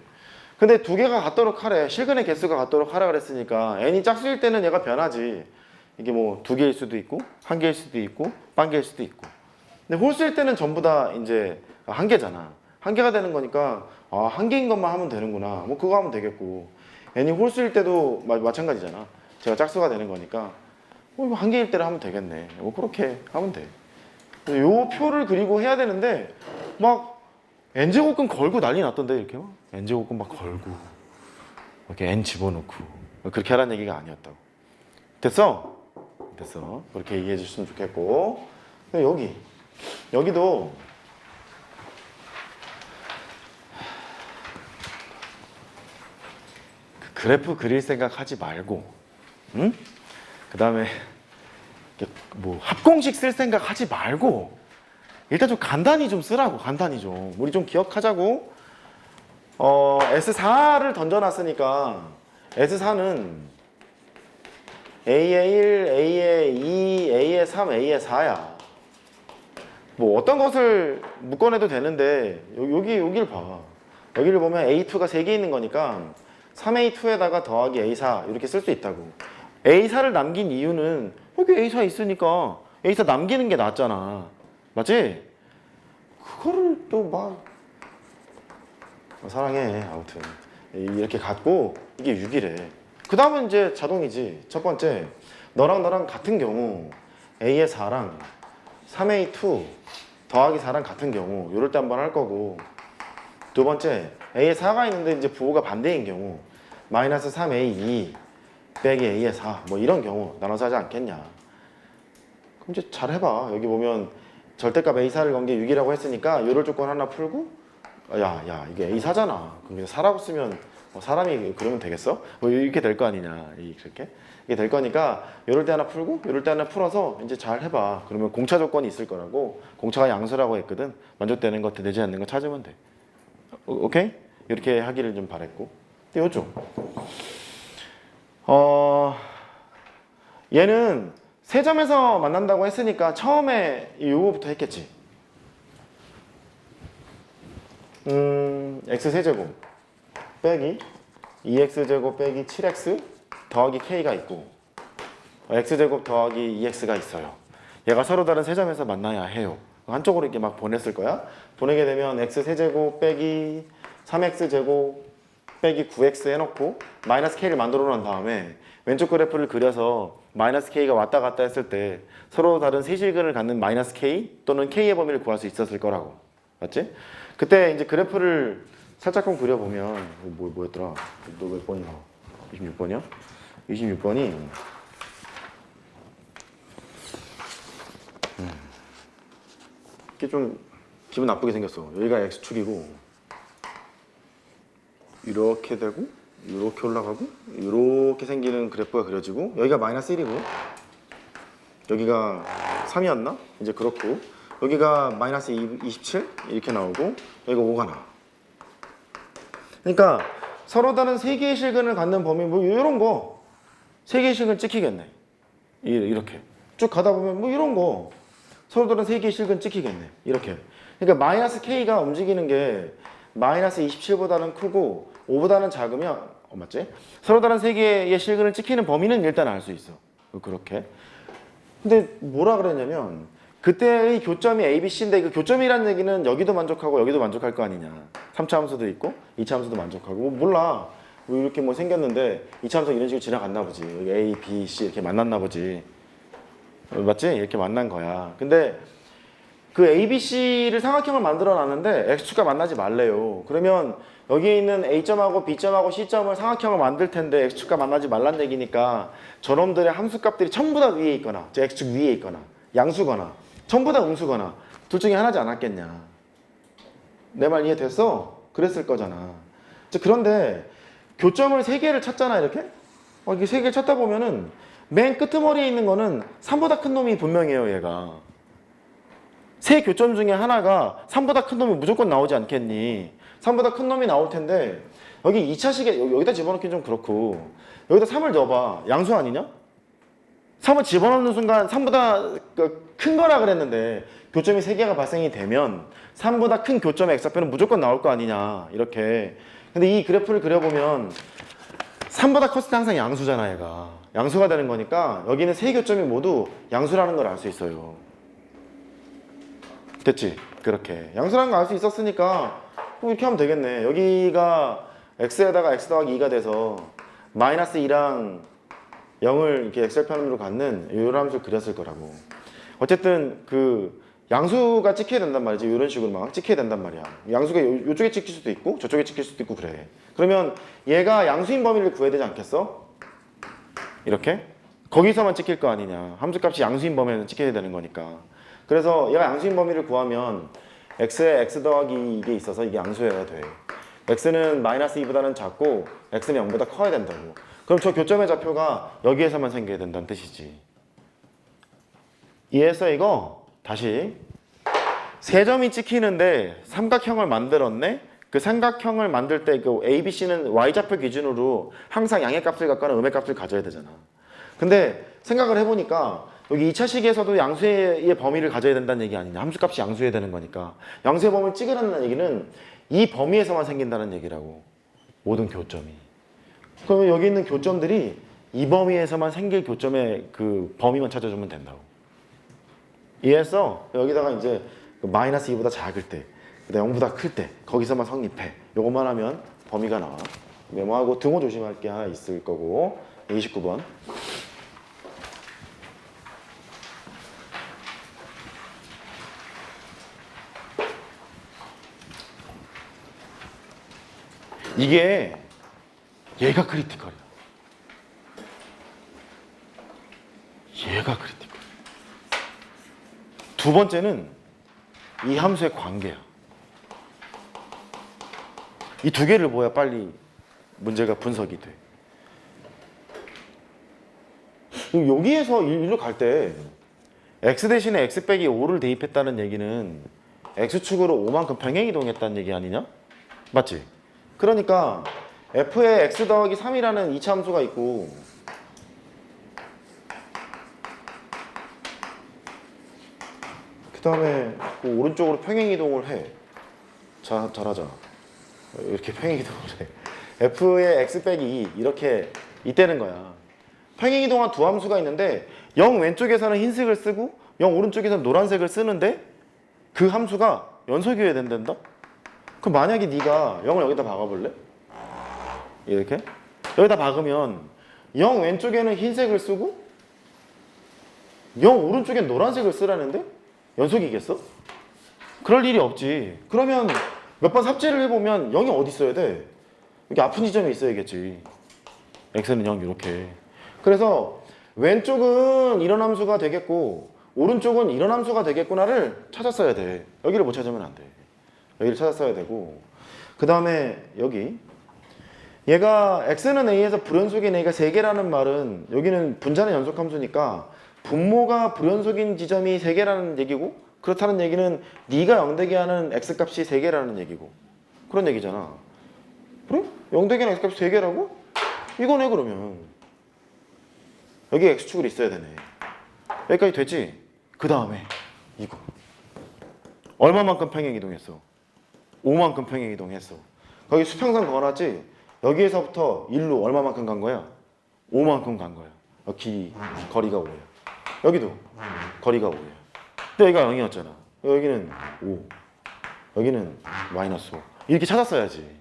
근데 두 개가 같도록 하래. 실근의 개수가 같도록 하라 그랬으니까 n이 짝수일 때는 얘가 변하지. 이게 뭐 2개일 수도 있고 1개일 수도 있고 반개일 수도 있고. 근데 홀수일 때는 전부 다 이제 1개잖아. 1개가 되는 거니까 1개인 것만 하면 되는구나. 뭐 그거 하면 되겠고. n이 홀수일 때도 마찬가지잖아. 제가 짝수가 되는 거니까 1개일 때를 하면 되겠네. 뭐 그렇게 하면 돼. 요 표를 그리고 해야 되는데 막 n제곱근 걸고 난리 났던데 이렇게 막 n제곱근 막 걸고 이렇게 n 집어넣고 그렇게 하라는 얘기가 아니었다고. 됐어? 됐어. 그렇게 얘기해 주셨으면 좋겠고 여기도 그래프 그릴 생각 하지 말고 응? 그 다음에 뭐 합공식 쓸 생각 하지 말고 일단 좀 간단히 좀 쓰라고. 간단히 좀 우리 좀 기억하자고. S4를 던져놨으니까 S4는 A의 1, A의 2, A의 3, A의 4야. 뭐 어떤 것을 묶어내도 되는데 여기를 봐. 여기를 보면 A2가 3개 있는 거니까 3A2에다가 더하기 A4 이렇게 쓸 수 있다고. A4를 남긴 이유는 여기 A4 있으니까 A4 남기는 게 낫잖아. 맞지? 그거를 또 막 사랑해. 아무튼 이렇게 갖고 이게 6이래. 그 다음은 이제 자동이지. 첫 번째 너랑 나랑 같은 경우 A의 4랑 3A2 더하기 4랑 같은 경우 이럴 때 한번 할 거고, 두 번째 A의 4가 있는데 이제 부호가 반대인 경우 마이너스 3A2 빼기 A의 4 뭐 이런 경우 나눠서 하지 않겠냐. 그럼 이제 잘 해봐. 여기 보면 절대값 A4를 건 게 6이라고 했으니까 요럴 조건 하나 풀고 야 이게 A4잖아. 그럼 4라고 쓰면 사람이 그러면 되겠어? 뭐 이렇게 될 거 아니냐. 이렇게 이게 될 거니까 요럴 때 하나 풀고 요럴 때 하나 풀어서 이제 잘 해봐. 그러면 공차 조건이 있을 거라고. 공차가 양수라고 했거든. 만족되는 것 되지 않는 거 찾으면 돼. 오케이? 이렇게 하기를 좀 바랬고. 근데 요쪽 얘는 세 점에서 만난다고 했으니까 처음에 요거부터 했겠지. x 세제곱 빼기 2x제곱 빼기 7x 더하기 k가 있고 x제곱 더하기 2x가 있어요. 얘가 서로 다른 세 점에서 만나야 해요. 한쪽으로 이렇게 막 보냈을 거야. 보내게 되면 x 세제곱 빼기 3x제곱 빼기 9x 해놓고 마이너스 k를 만들어 놓은 다음에 왼쪽 그래프를 그려서 마이너스 k가 왔다 갔다 했을 때 서로 다른 세실근을 갖는 마이너스 k 또는 k의 범위를 구할 수 있었을 거라고. 맞지? 그때 이제 그래프를 살짝만 그려보면 뭐였더라? 너 몇 번이야? 26번이야? 26번이 이게 좀 기분 나쁘게 생겼어. 여기가 x축이고 이렇게 되고 이렇게 올라가고 이렇게 생기는 그래프가 그려지고 여기가 마이너스 1이고 여기가 3이었나? 이제 그렇고 여기가 마이너스 27 이렇게 나오고 여기가 5가 나와. 그러니까 서로 다른 세 개의 실근을 갖는 범위 뭐 이런 거 세 개의 실근 찍히겠네. 이렇게 쭉 가다 보면 뭐 이런 거 서로 다른 세 개의 실근 찍히겠네. 이렇게. 그러니까 마이너스 k가 움직이는 게 마이너스 27보다는 크고 5보다는 작으면 맞지? 서로 다른 세 개의 실근을 찍히는 범위는 일단 알 수 있어. 그렇게. 근데 뭐라 그랬냐면 그때의 교점이 ABC인데 그 교점이라는 얘기는 여기도 만족하고 여기도 만족할 거 아니냐. 3차 함수도 있고 2차 함수도 만족하고 몰라. 뭐 이렇게 뭐 생겼는데 2차 함수 이런 식으로 지나갔나 보지. 여기 A, B, C 이렇게 만났나 보지. 맞지? 이렇게 만난 거야. 근데 그 ABC를 삼각형을 만들어 놨는데 X축과 만나지 말래요. 그러면 여기 있는 A점하고 B점하고 C점을 삼각형을 만들 텐데 X축과 만나지 말란 얘기니까 저놈들의 함수값들이 전부 다 위에 있거나 X축 위에 있거나 양수거나 전부 다 음수거나 둘 중에 하나지 않았겠냐. 내 말 이해됐어? 그랬을 거잖아. 그런데 교점을 3개를 찾잖아 이렇게. 이렇게 3개를 찾다 보면은 맨 끄트머리에 있는 거는 3보다 큰 놈이 분명해요. 얘가. 세 교점 중에 하나가 3보다 큰 놈이 무조건 나오지 않겠니? 3보다 큰 놈이 나올 텐데 여기 2차식에 여기다 집어넣기는 좀 그렇고 여기다 3을 넣어봐. 양수 아니냐? 3을 집어넣는 순간 3보다 큰 거라 그랬는데 교점이 3개가 발생이 되면 3보다 큰 교점의 x좌표는 무조건 나올 거 아니냐 이렇게. 근데 이 그래프를 그려보면 3보다 컸을 때 항상 양수잖아. 얘가 양수가 되는 거니까 여기는 세 교점이 모두 양수라는 걸 알 수 있어요. 됐지? 그렇게 양수라는 걸 알 수 있었으니까 이렇게 하면 되겠네. 여기가 x에다가 x 더하기 2가 돼서 마이너스 2랑 0을 이렇게 x절편으로 갖는 이런 함수를 그렸을 거라고. 어쨌든 그 양수가 찍혀야 된단 말이지. 이런 식으로 막 찍혀야 된단 말이야. 양수가 이쪽에 찍힐 수도 있고 저쪽에 찍힐 수도 있고 그래. 그러면 얘가 양수인 범위를 구해야 되지 않겠어? 이렇게? 거기서만 찍힐 거 아니냐. 함수값이 양수인 범위에서 찍혀야 되는 거니까. 그래서 얘가 양수인 범위를 구하면 x에 x 더하기 이게 있어서 이게 양수여야 돼. x는 마이너스 2보다는 작고 x는 0보다 커야 된다고. 그럼 저 교점의 좌표가 여기에서만 생겨야 된다는 뜻이지. 이해했어 이거? 다시. 세 점이 찍히는데 삼각형을 만들었네? 그 삼각형을 만들 때 그 ABC는 y좌표 기준으로 항상 양의 값을 갖거나 음의 값을 가져야 되잖아. 근데 생각을 해보니까 여기 2차식에서도 양수의 범위를 가져야 된다는 얘기 아니냐. 함수값이 양수여야 되는 거니까. 양수의 범위를 찍으라는 얘기는 이 범위에서만 생긴다는 얘기라고. 모든 교점이. 그러면 여기 있는 교점들이 이 범위에서만 생길 교점의 그 범위만 찾아주면 된다고. 이해했어? 여기다가 이제 마이너스 2보다 작을 때, 그다음 0보다 클 때 거기서만 성립해. 요것만 하면 범위가 나와. 메모하고 등호 조심할 게 하나 있을 거고. 29번. 이게 얘가 크리티컬이야. 두 번째는 이 함수의 관계야. 이 두 개를 보야 빨리 문제가 분석이 돼. 여기에서 일로 갈 때 x 대신에 x 빼기 5를 대입했다는 얘기는 x축으로 5만큼 평행이동했다는 얘기 아니냐? 맞지? 그러니까 f에 x 더하기 3이라는 2차 함수가 있고 그 다음에 그 오른쪽으로 평행이동을 해. 잘하자. 이렇게 평행이동을 해. f의 x 빼기 2 이렇게 이때는 거야. 평행이동한 두 함수가 있는데 0 왼쪽에서는 흰색을 쓰고 0 오른쪽에서는 노란색을 쓰는데 그 함수가 연속이어야 된단다? 그럼 만약에 네가 0을 여기다 박아볼래? 이렇게? 여기다 박으면 0 왼쪽에는 흰색을 쓰고 0 오른쪽엔 노란색을 쓰라는데? 연속이겠어? 그럴 일이 없지. 그러면 몇 번 삽질을 해보면 0이 어디 있어야 돼? 여기 아픈 지점에 있어야겠지. x는 0 이렇게. 그래서 왼쪽은 이런 함수가 되겠고 오른쪽은 이런 함수가 되겠구나를 찾았어야 돼. 여기를 못 찾으면 안 돼. 여기를 찾았어야 되고 그 다음에 여기 얘가 x는 a에서 불연속인 a가 3개라는 말은 여기는 분자는 연속함수니까 분모가 불연속인 지점이 3개라는 얘기고 그렇다는 얘기는 네가 0되게 하는 x값이 3개라는 얘기고 그런 얘기잖아. 그래? 0되게 하는 x값이 3개라고? 이거네 그러면. 여기 x축으로 있어야 되네. 여기까지 됐지? 그 다음에 이거 얼마만큼 평행이동했어? 5만큼 평행이동했어. 거기 수평선 그어놨지? 여기에서부터 1로 얼마만큼 간 거야? 5만큼 간 거야. 거리가 5야. 여기도 거리가 5야. 근데 여기가 0이었잖아. 여기는 5. 여기는 마이너스 5. 이렇게 찾았어야지.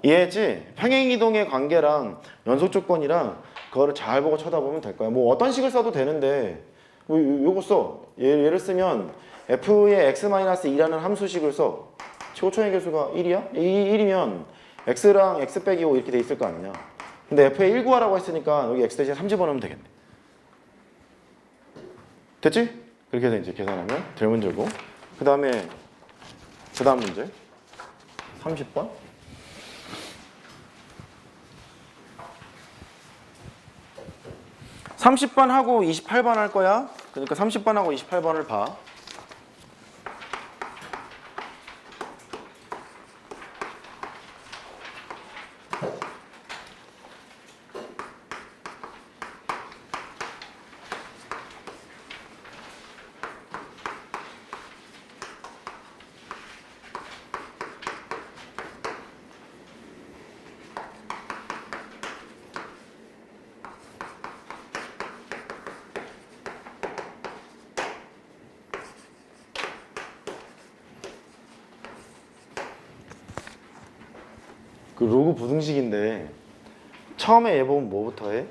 이해했지? 평행이동의 관계랑 연속 조건이랑 그거를 잘 보고 쳐다보면 될 거야. 뭐 어떤 식을 써도 되는데 뭐 요거 써. 예를 쓰면 f의 x-2라는 함수식을 써. 최고총의 개수가 1이야? 1이면 x랑 x 빼기 5 이렇게 돼 있을 거 아니냐. 근데 f에 1 구하라고 했으니까 여기 x 대신 3 집어넣으면 되겠네. 됐지? 그렇게 해서 이제 계산하면 될 문제고. 그 다음 문제 30번. 30번 하고 28번 할 거야. 그러니까 30번하고 28번을 봐. 그 로그 부등식인데 처음에 얘 보면 뭐부터 해?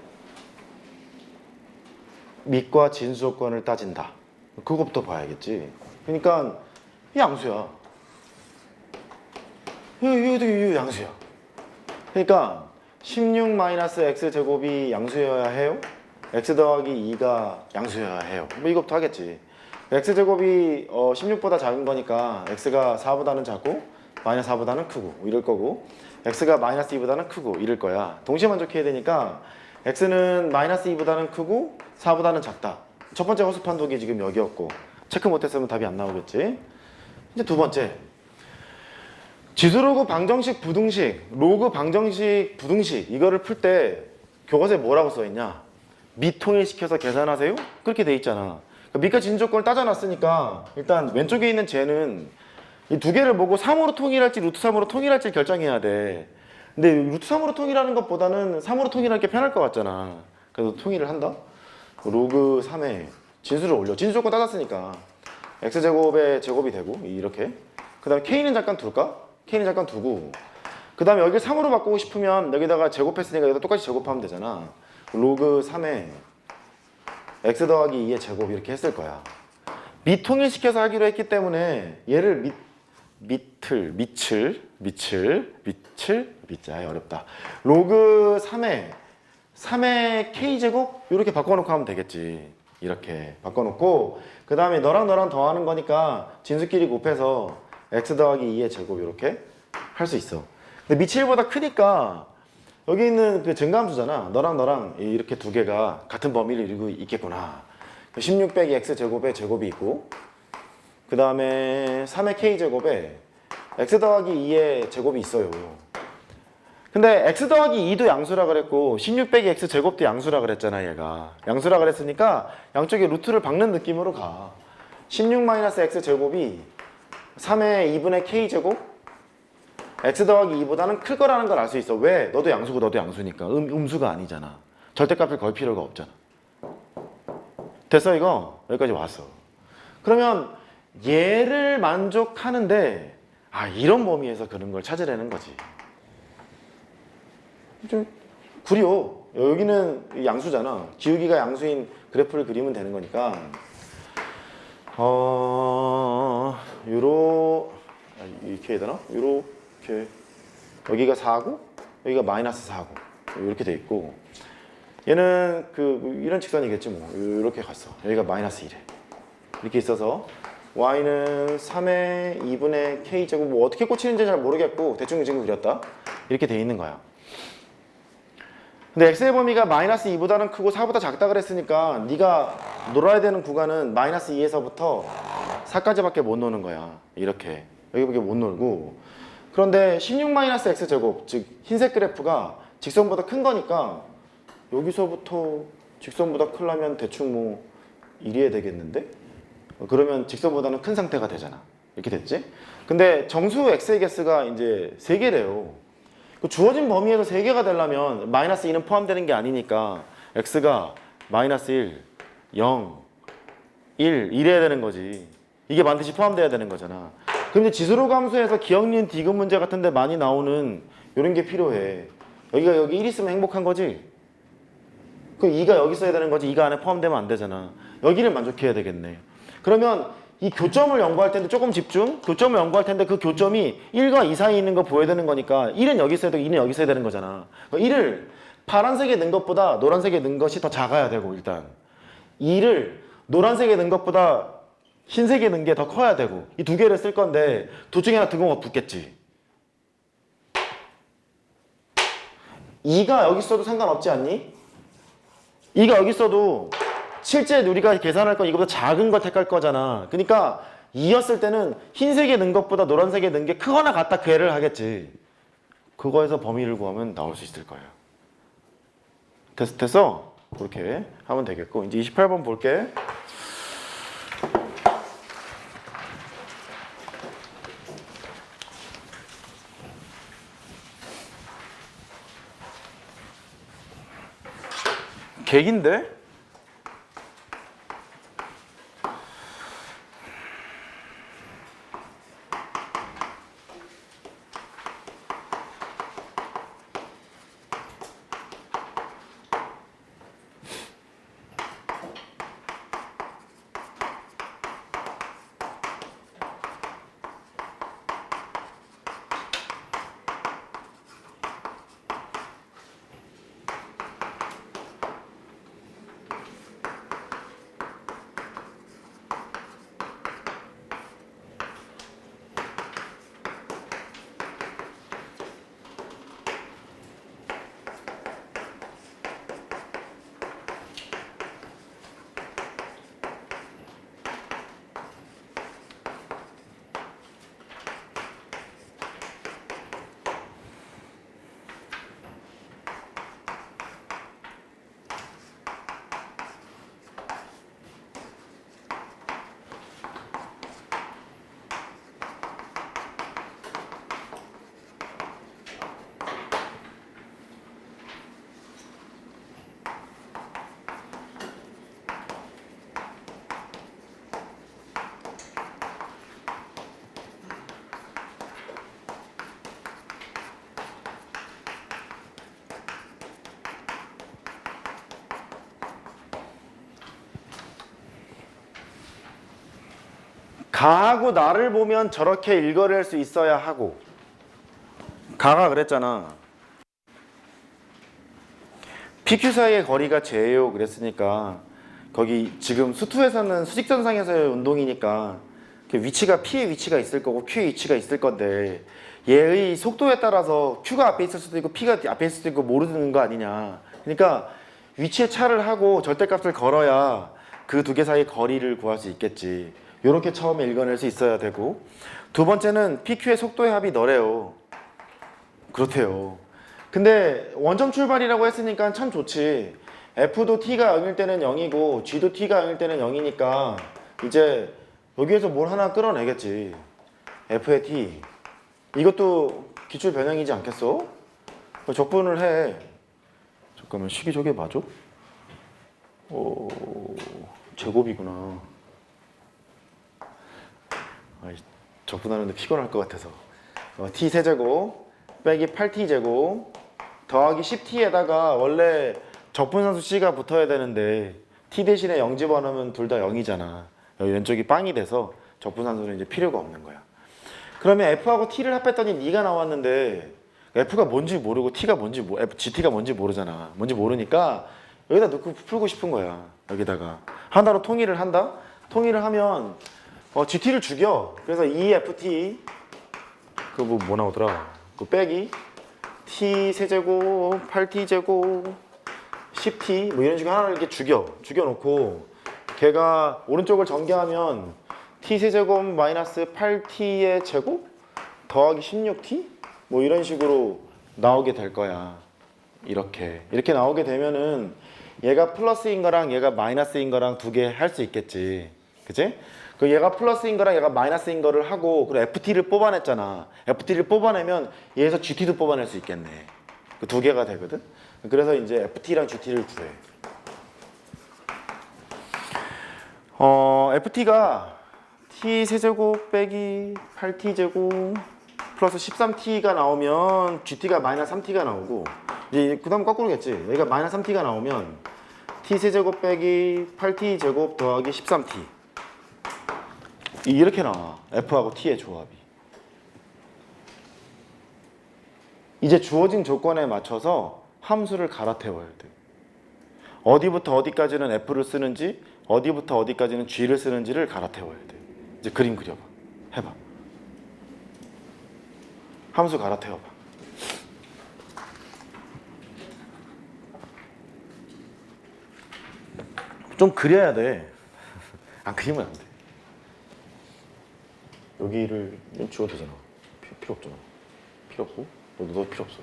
밑과 진수 조건을 따진다. 그거부터 봐야겠지. 그러니까 이 양수야. 이거 양수야. 그러니까 16-x 제곱이 양수여야 해요. x 더하기 2가 양수여야 해요. 뭐 이것부터 하겠지. x 제곱이 16보다 작은 거니까 x가 4보다는 작고 마이너스 4보다는 크고 이럴 거고 x가 마이너스 2보다는 크고 이럴 거야. 동시에 만족해야 되니까 x는 마이너스 2보다는 크고 4보다는 작다. 첫 번째 허수 판독이 지금 여기였고 체크 못했으면 답이 안 나오겠지. 이제 두 번째 지수로그 방정식 부등식, 로그 방정식 부등식 이거를 풀 때 교과서에 뭐라고 써있냐? 미통일시켜서 계산하세요? 그렇게 돼 있잖아. 그러니까 밑과 진수 조건을 따져놨으니까 일단 왼쪽에 있는 쟤는 이 두 개를 보고 3으로 통일할지 루트 3으로 통일할지 결정해야 돼. 근데 루트 3으로 통일하는 것보다는 3으로 통일하는 게 편할 것 같잖아. 그래서 통일을 한다. 로그 3에 진수를 올려. 진수 조건 따졌으니까 x제곱의 제곱이 되고 이렇게. 그 다음에 k는 잠깐 둘까? k는 잠깐 두고 그 다음에 여기를 3으로 바꾸고 싶으면 여기다가 제곱했으니까 여기다 똑같이 제곱하면 되잖아. 로그 3에 x 더하기 2의 제곱 이렇게 했을 거야. 미통일시켜서 하기로 했기 때문에 얘를 밑을 어렵다. 로그 3의 k제곱 이렇게 바꿔놓고 하면 되겠지. 이렇게 바꿔놓고 그 다음에 너랑 너랑 더하는 거니까 진수끼리 곱해서 x 더하기 2의 제곱 이렇게 할 수 있어. 근데 밑이 1보다 크니까 여기 있는 그 증가함수잖아. 너랑 너랑 이렇게 두 개가 같은 범위를 이루고 있겠구나. 16 빼기 x 제곱에 제곱이 있고 그 다음에 3의 k 제곱에 x 더하기 2의 제곱이 있어요. 근데 x 더하기 2도 양수라 그랬고 16 빼기 x 제곱도 양수라 그랬잖아. 얘가 양수라 그랬으니까 양쪽에 루트를 박는 느낌으로 가. 16 마이너스 x 제곱이 3의 2분의 k 제곱 x 더하기 2보다는 클 거라는 걸 알 수 있어. 왜? 너도 양수고 너도 양수니까. 음수가 아니잖아. 절대값을 걸 필요가 없잖아. 됐어 이거? 여기까지 왔어. 그러면 얘를 만족하는데 이런 범위에서 그런 걸 찾으려는 거지. 좀 구려. 여기는 양수잖아. 기울기가 양수인 그래프를 그리면 되는 거니까 이렇게 해야 되나? 이렇게 여기가 4고 여기가 마이너스 4고 이렇게 돼 있고 얘는 이런 직선이겠지 뭐. 이렇게 갔어. 여기가 마이너스 1에 이렇게 있어서 y는 3의 2분의 k제곱 뭐 어떻게 꽂히는지 잘 모르겠고 대충 지금 그렸다. 이렇게 돼 있는 거야. 근데 x의 범위가 마이너스 2보다는 크고 4보다 작다 그랬으니까 네가 놀아야 되는 구간은 마이너스 2에서부터 4까지밖에 못 노는 거야. 이렇게 여기밖에 못 놀고 그런데 16 마이너스 x제곱 즉 흰색 그래프가 직선보다 큰 거니까 여기서부터 직선보다 크려면 대충 뭐 1이어야 되겠는데? 그러면 직선보다는 큰 상태가 되잖아. 이렇게 됐지? 근데 정수 x의 개수가 이제 3개래요. 주어진 범위에서 3개가 되려면 마이너스 2는 포함되는 게 아니니까 x가 마이너스 1, 0, 1 이래야 되는 거지. 이게 반드시 포함돼야 되는 거잖아. 그럼 이제 지수로 감수해서 기억, 니은, 디귿 문제 같은 데 많이 나오는 이런 게 필요해. 여기가 여기 1 있으면 행복한 거지? 그 2가 여기 있어야 되는 거지. 2가 안에 포함되면 안 되잖아. 여기를 만족해야 되겠네. 그러면 이 교점을 연구할 텐데 조금 집중. 교점을 연구할 텐데 그 교점이 1과 2 사이에 있는 거 보여야 되는 거니까 1은 여기 있어야 되고 2는 여기 있어야 되는 거잖아. 1을 파란색에 넣은 것보다 노란색에 넣은 것이 더 작아야 되고 일단 2를 노란색에 넣은 것보다 흰색에 넣은 게 더 커야 되고 이 두 개를 쓸 건데 둘 중에 하나 등호가 붙겠지. 2가 여기 있어도 상관없지 않니? 2가 여기 있어도 실제 우리가 계산할 건 이거보다 작은 걸 택할 거잖아. 그러니까 2였을 때는 흰색에 넣은 것보다 노란색에 넣은 게 크거나 같다 그 애를 하겠지. 그거에서 범위를 구하면 나올 수 있을 거예요. 됐어? 그렇게 하면 되겠고 이제 28번 볼게. 객인데? 가하고 나를 보면 저렇게 일거리할 수 있어야 하고 가가 그랬잖아. PQ 사이의 거리가 제예요 그랬으니까 거기 지금 수투에서는 수직선상에서의 운동이니까 그 위치가 P의 위치가 있을 거고 Q의 위치가 있을 건데 얘의 속도에 따라서 Q가 앞에 있을 수도 있고 P가 앞에 있을 수도 있고 모르는 거 아니냐. 그러니까 위치의 차를 하고 절대값을 걸어야 그 두 개 사이 거리를 구할 수 있겠지. 요렇게 처음에 읽어낼 수 있어야 되고, 두 번째는 PQ의 속도의 합이 너래요. 그렇대요. 근데 원점 출발이라고 했으니까 참 좋지. F도 T가 0일 때는 0이고 G도 T가 0일 때는 0이니까 이제 여기에서 뭘 하나 끌어내겠지. F의 T. 이것도 기출 변형이지 않겠어? 적분을 해. 잠깐만, 식이 저게 맞아? 제곱이구나. 적분하는데 피곤할 것 같아서. T 세제곱 빼기 8T 제곱 더하기 10T에다가 원래 적분상수 C가 붙어야 되는데 T 대신에 0 집어넣으면 둘 다 0이잖아. 여기 왼쪽이 빵이 돼서 적분상수는 이제 필요가 없는 거야. 그러면 F하고 T를 합했더니 N가 나왔는데 F가 뭔지 모르고 T가 뭔지 GT가 뭔지 모르잖아. 뭔지 모르니까 여기다 넣고 풀고 싶은 거야. 여기다가 하나로 통일을 한다. 통일을 하면 GT를 죽여. 그래서 EFT 그 뭐 나오더라. 그 빼기 T 세제곱 8T 제곱 10T 뭐 이런 식으로 하나를 이렇게 죽여놓고 걔가 오른쪽을 전개하면 T 세제곱 마이너스 8T의 제곱 더하기 16T 뭐 이런 식으로 나오게 될 거야. 이렇게 나오게 되면은 얘가 플러스인 거랑 얘가 마이너스인 거랑 두 개 할 수 있겠지. 그치? 그 얘가 플러스인 거랑 얘가 마이너스인 거를 하고 그리고 FT를 뽑아냈잖아. FT를 뽑아내면 얘에서 GT도 뽑아낼 수 있겠네. 그 두 개가 되거든. 그래서 이제 FT랑 GT를 구해. FT가 T 세제곱 빼기 8T 제곱 플러스 13T가 나오면 GT가 마이너스 3T가 나오고 이제 그 다음 거꾸로겠지. 얘가 마이너스 3T가 나오면 T 세제곱 빼기 8T 제곱 더하기 13T 이렇게 나와. F하고 T의 조합이. 이제 주어진 조건에 맞춰서 함수를 갈아태워야 돼. 어디부터 어디까지는 F를 쓰는지 어디부터 어디까지는 G를 쓰는지를 갈아태워야 돼. 이제 그림 그려봐. 해봐. 함수 갈아태워봐. 좀 그려야 돼. 안 그리면 안 돼. 여기를 지워도 되잖아. 필요 없잖아. 필요 없고 너도 필요 없어.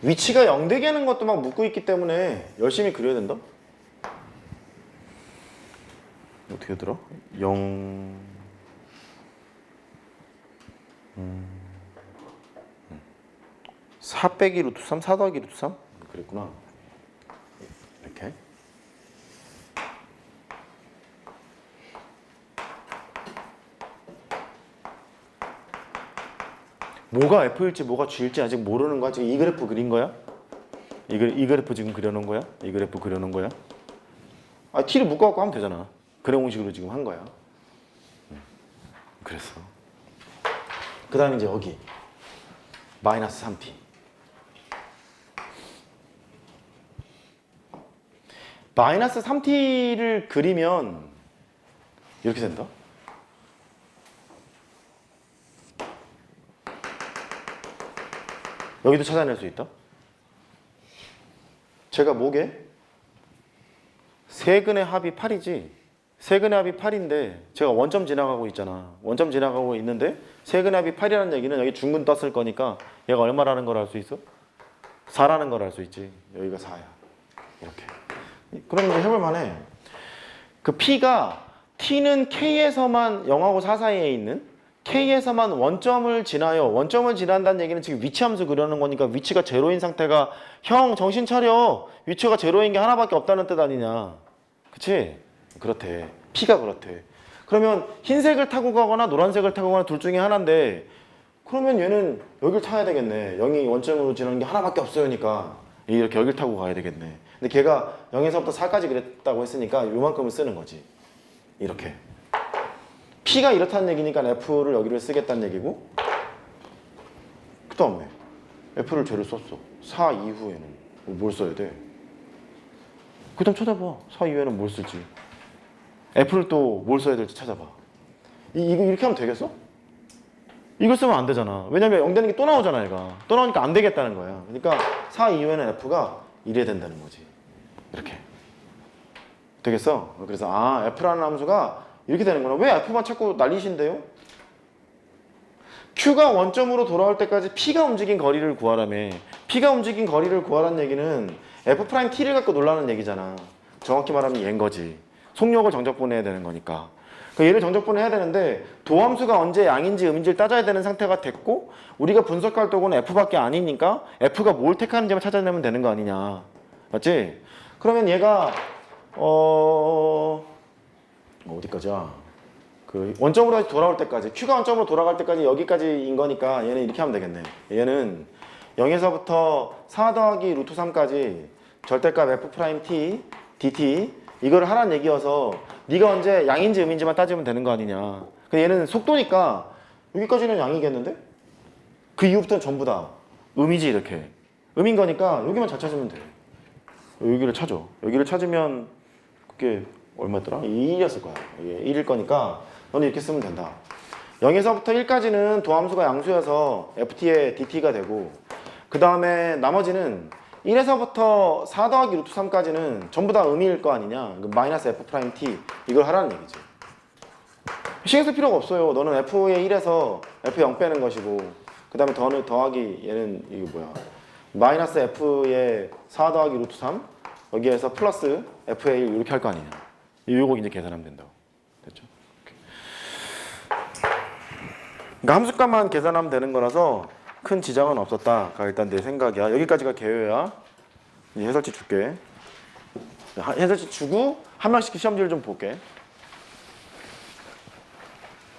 위치가 0 되게 하는 것도 막 묻고 있기 때문에 열심히 그려야 된다. 어떻게 하더라? 0 4 빼기 루트 3, 4 더하기 루트 3? 그랬구나. 이렇게. 뭐가 F일지 뭐가 G일지 아직 모르는 거야? 지금 이 그래프 그린 거야? 이 그래프 지금 그려놓은 거야? 이 그래프 그려놓은 거야? T를 묶어갖고 하면 되잖아. 그래 공식으로 지금 한 거야. 그랬어. 그 다음에 이제 여기 마이너스 3T 마이너스 3T를 그리면 이렇게 된다. 여기도 찾아낼 수 있다. 제가 뭐게? 세근의 합이 8이지. 세근의 합이 8인데 제가 원점 지나가고 있잖아. 원점 지나가고 있는데 세근의 합이 8이라는 얘기는 여기 중근 떴을 거니까 얘가 얼마라는 걸 알 수 있어? 4라는 걸 알 수 있지. 여기가 4야. 이렇게. 그럼 이제 해볼 만해. 그 P가 T는 K에서만 0하고 4 사이에 있는 K에서만 원점을 지나요. 원점을 지난다는 얘기는 지금 위치함수 그려는 거니까 위치가 제로인 상태가 형 정신 차려. 위치가 제로인 게 하나밖에 없다는 뜻 아니냐. 그치? 그렇대. P가 그렇대. 그러면 흰색을 타고 가거나 노란색을 타고 가거나 둘 중에 하나인데 그러면 얘는 여길 타야 되겠네. 0이 원점으로 지나는 게 하나밖에 없어요니까 이렇게 여길 타고 가야 되겠네. 근데 걔가 0에서부터 4까지 그랬다고 했으니까 요만큼을 쓰는 거지. 이렇게. P가 이렇다는 얘기니까 F를 여기를 쓰겠다는 얘기고 그 다음에 F를 쟤를 썼어. 4 이후에는 뭘 써야 돼? 그 다음 찾아봐. 4 이외에는 뭘 쓸지. F를 또 뭘 써야 될지 찾아봐. 이거 이렇게 하면 되겠어? 이걸 쓰면 안 되잖아. 왜냐면 0 되는 게 또 나오잖아, 얘가. 또 나오니까 안 되겠다는 거야. 그러니까 4 이후에는 F가 이래야 된다는 거지. 이렇게. 되겠어? 그래서 아, F라는 함수가 이렇게 되는구나. 왜 F만 자꾸 난리신데요? Q가 원점으로 돌아올 때까지 P가 움직인 거리를 구하라며. P가 움직인 거리를 구하라는 얘기는 F'T를 갖고 놀라는 얘기잖아. 정확히 말하면 얘인 거지. 속력을 정적분해야 되는 거니까. 얘를 정적분해야 되는데 도함수가 언제 양인지 음인지를 따져야 되는 상태가 됐고 우리가 분석할 도구는 F밖에 아니니까 F가 뭘 택하는지만 찾아내면 되는 거 아니냐. 맞지? 그러면 얘가 어디까지야? 그 원점으로 돌아올 때까지 Q가 원점으로 돌아갈 때까지 여기까지인 거니까 얘는 이렇게 하면 되겠네. 얘는 0에서부터 4 더하기 루트 3까지 절대값 F'T, dt 이거를 하라는 얘기여서 네가 언제 양인지 음인지만 따지면 되는 거 아니냐. 근데 얘는 속도니까 여기까지는 양이겠는데? 그 이후부터는 전부 다 음이지 이렇게. 음인 거니까 여기만 잘 찾으면 돼. 여기를 찾아. 여기를 찾으면 그게 얼마였더라? 1이었을 거야. 이게 1일 거니까 너는 이렇게 쓰면 된다. 0에서부터 1까지는 도함수가 양수여서 ft의 dt가 되고 그 다음에 나머지는 1에서부터 4 더하기 루트 3까지는 전부 다 음일 거 아니냐. 마이너스 F'T 이걸 하라는 얘기지. 신경 쓸 필요가 없어요. 너는 F의 1에서 F0 빼는 것이고 그 다음에 더하기 얘는 이게 뭐야. 마이너스 F의 4 더하기 루트 3 여기에서 플러스 F의 1 이렇게 할 거 아니냐. 이거 이제 계산하면 된다고. 됐죠? 그러니까 함수값만 계산하면 되는 거라서 큰 지장은 없었다가 일단 내 생각이야. 여기까지가 개요야. 이제 해설지 줄게. 해설지 주고 한 명씩 시험지를 좀 볼게.